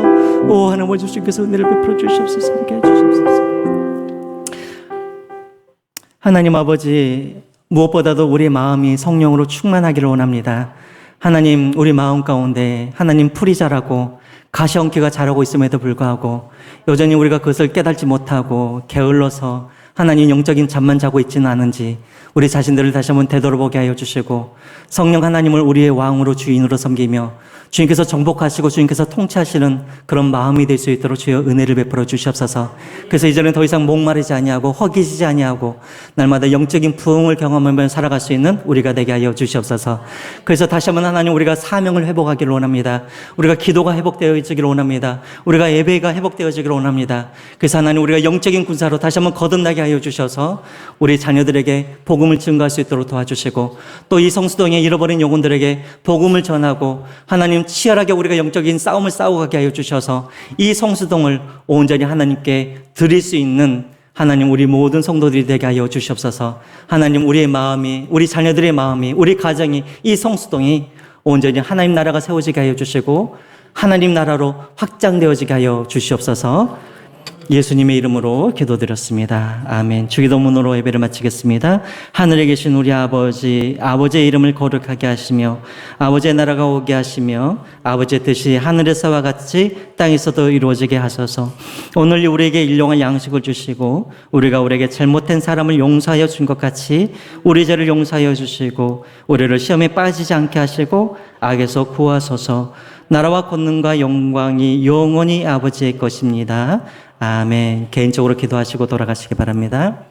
오 하나님 아버지 주께서 은혜를 베풀어 주시옵소서. 함께해 주시옵소서. 하나님 아버지 무엇보다도 우리 마음이 성령으로 충만하기를 원합니다. 하나님 우리 마음 가운데 하나님 풀이 자라고 가시엉키가 자라고 있음에도 불구하고 여전히 우리가 그것을 깨닫지 못하고 게을러서 하나님 영적인 잠만 자고 있지는 않은지 우리 자신들을 다시 한번 되돌아보게 하여 주시고 성령 하나님을 우리의 왕으로 주인으로 섬기며 주님께서 정복하시고 주님께서 통치하시는 그런 마음이 될 수 있도록 주여 은혜를 베풀어 주시옵소서. 그래서 이제는 더 이상 목마르지 아니하고 허기지지 아니하고 날마다 영적인 부흥을 경험하며 살아갈 수 있는 우리가 되게 하여 주시옵소서. 그래서 다시 한번 하나님 우리가 사명을 회복하기를 원합니다. 우리가 기도가 회복되어지기를 원합니다. 우리가 예배가 회복되어지기를 원합니다. 그래서 하나님 우리가 영적인 군사로 다시 한번 거듭나게 하여 주셔서 우리 자녀들에게 복음을 증거할 수 있도록 도와주시고 또 이 성수동에 잃어버린 영혼들에게 복음을 전하고 하나님 치열하게 우리가 영적인 싸움을 싸우게 하여 주셔서 이 성수동을 온전히 하나님께 드릴 수 있는 하나님 우리 모든 성도들이 되게 하여 주시옵소서. 하나님 우리의 마음이 우리 자녀들의 마음이 우리 가정이 이 성수동이 온전히 하나님 나라가 세워지게 하여 주시고 하나님 나라로 확장되어지게 하여 주시옵소서. 예수님의 이름으로 기도드렸습니다. 아멘. 주기도문으로 예배를 마치겠습니다. 하늘에 계신 우리 아버지, 아버지의 이름을 거룩하게 하시며 아버지의 나라가 오게 하시며 아버지의 뜻이 하늘에서와 같이 땅에서도 이루어지게 하소서. 오늘 우리에게 일용할 양식을 주시고 우리에게 잘못된 사람을 용서하여 준 것 같이 우리 죄를 용서하여 주시고 우리를 시험에 빠지지 않게 하시고 악에서 구하소서. 나라와 권능과 영광이 영원히 아버지의 것입니다. 아멘. 개인적으로 기도하시고 돌아가시기 바랍니다.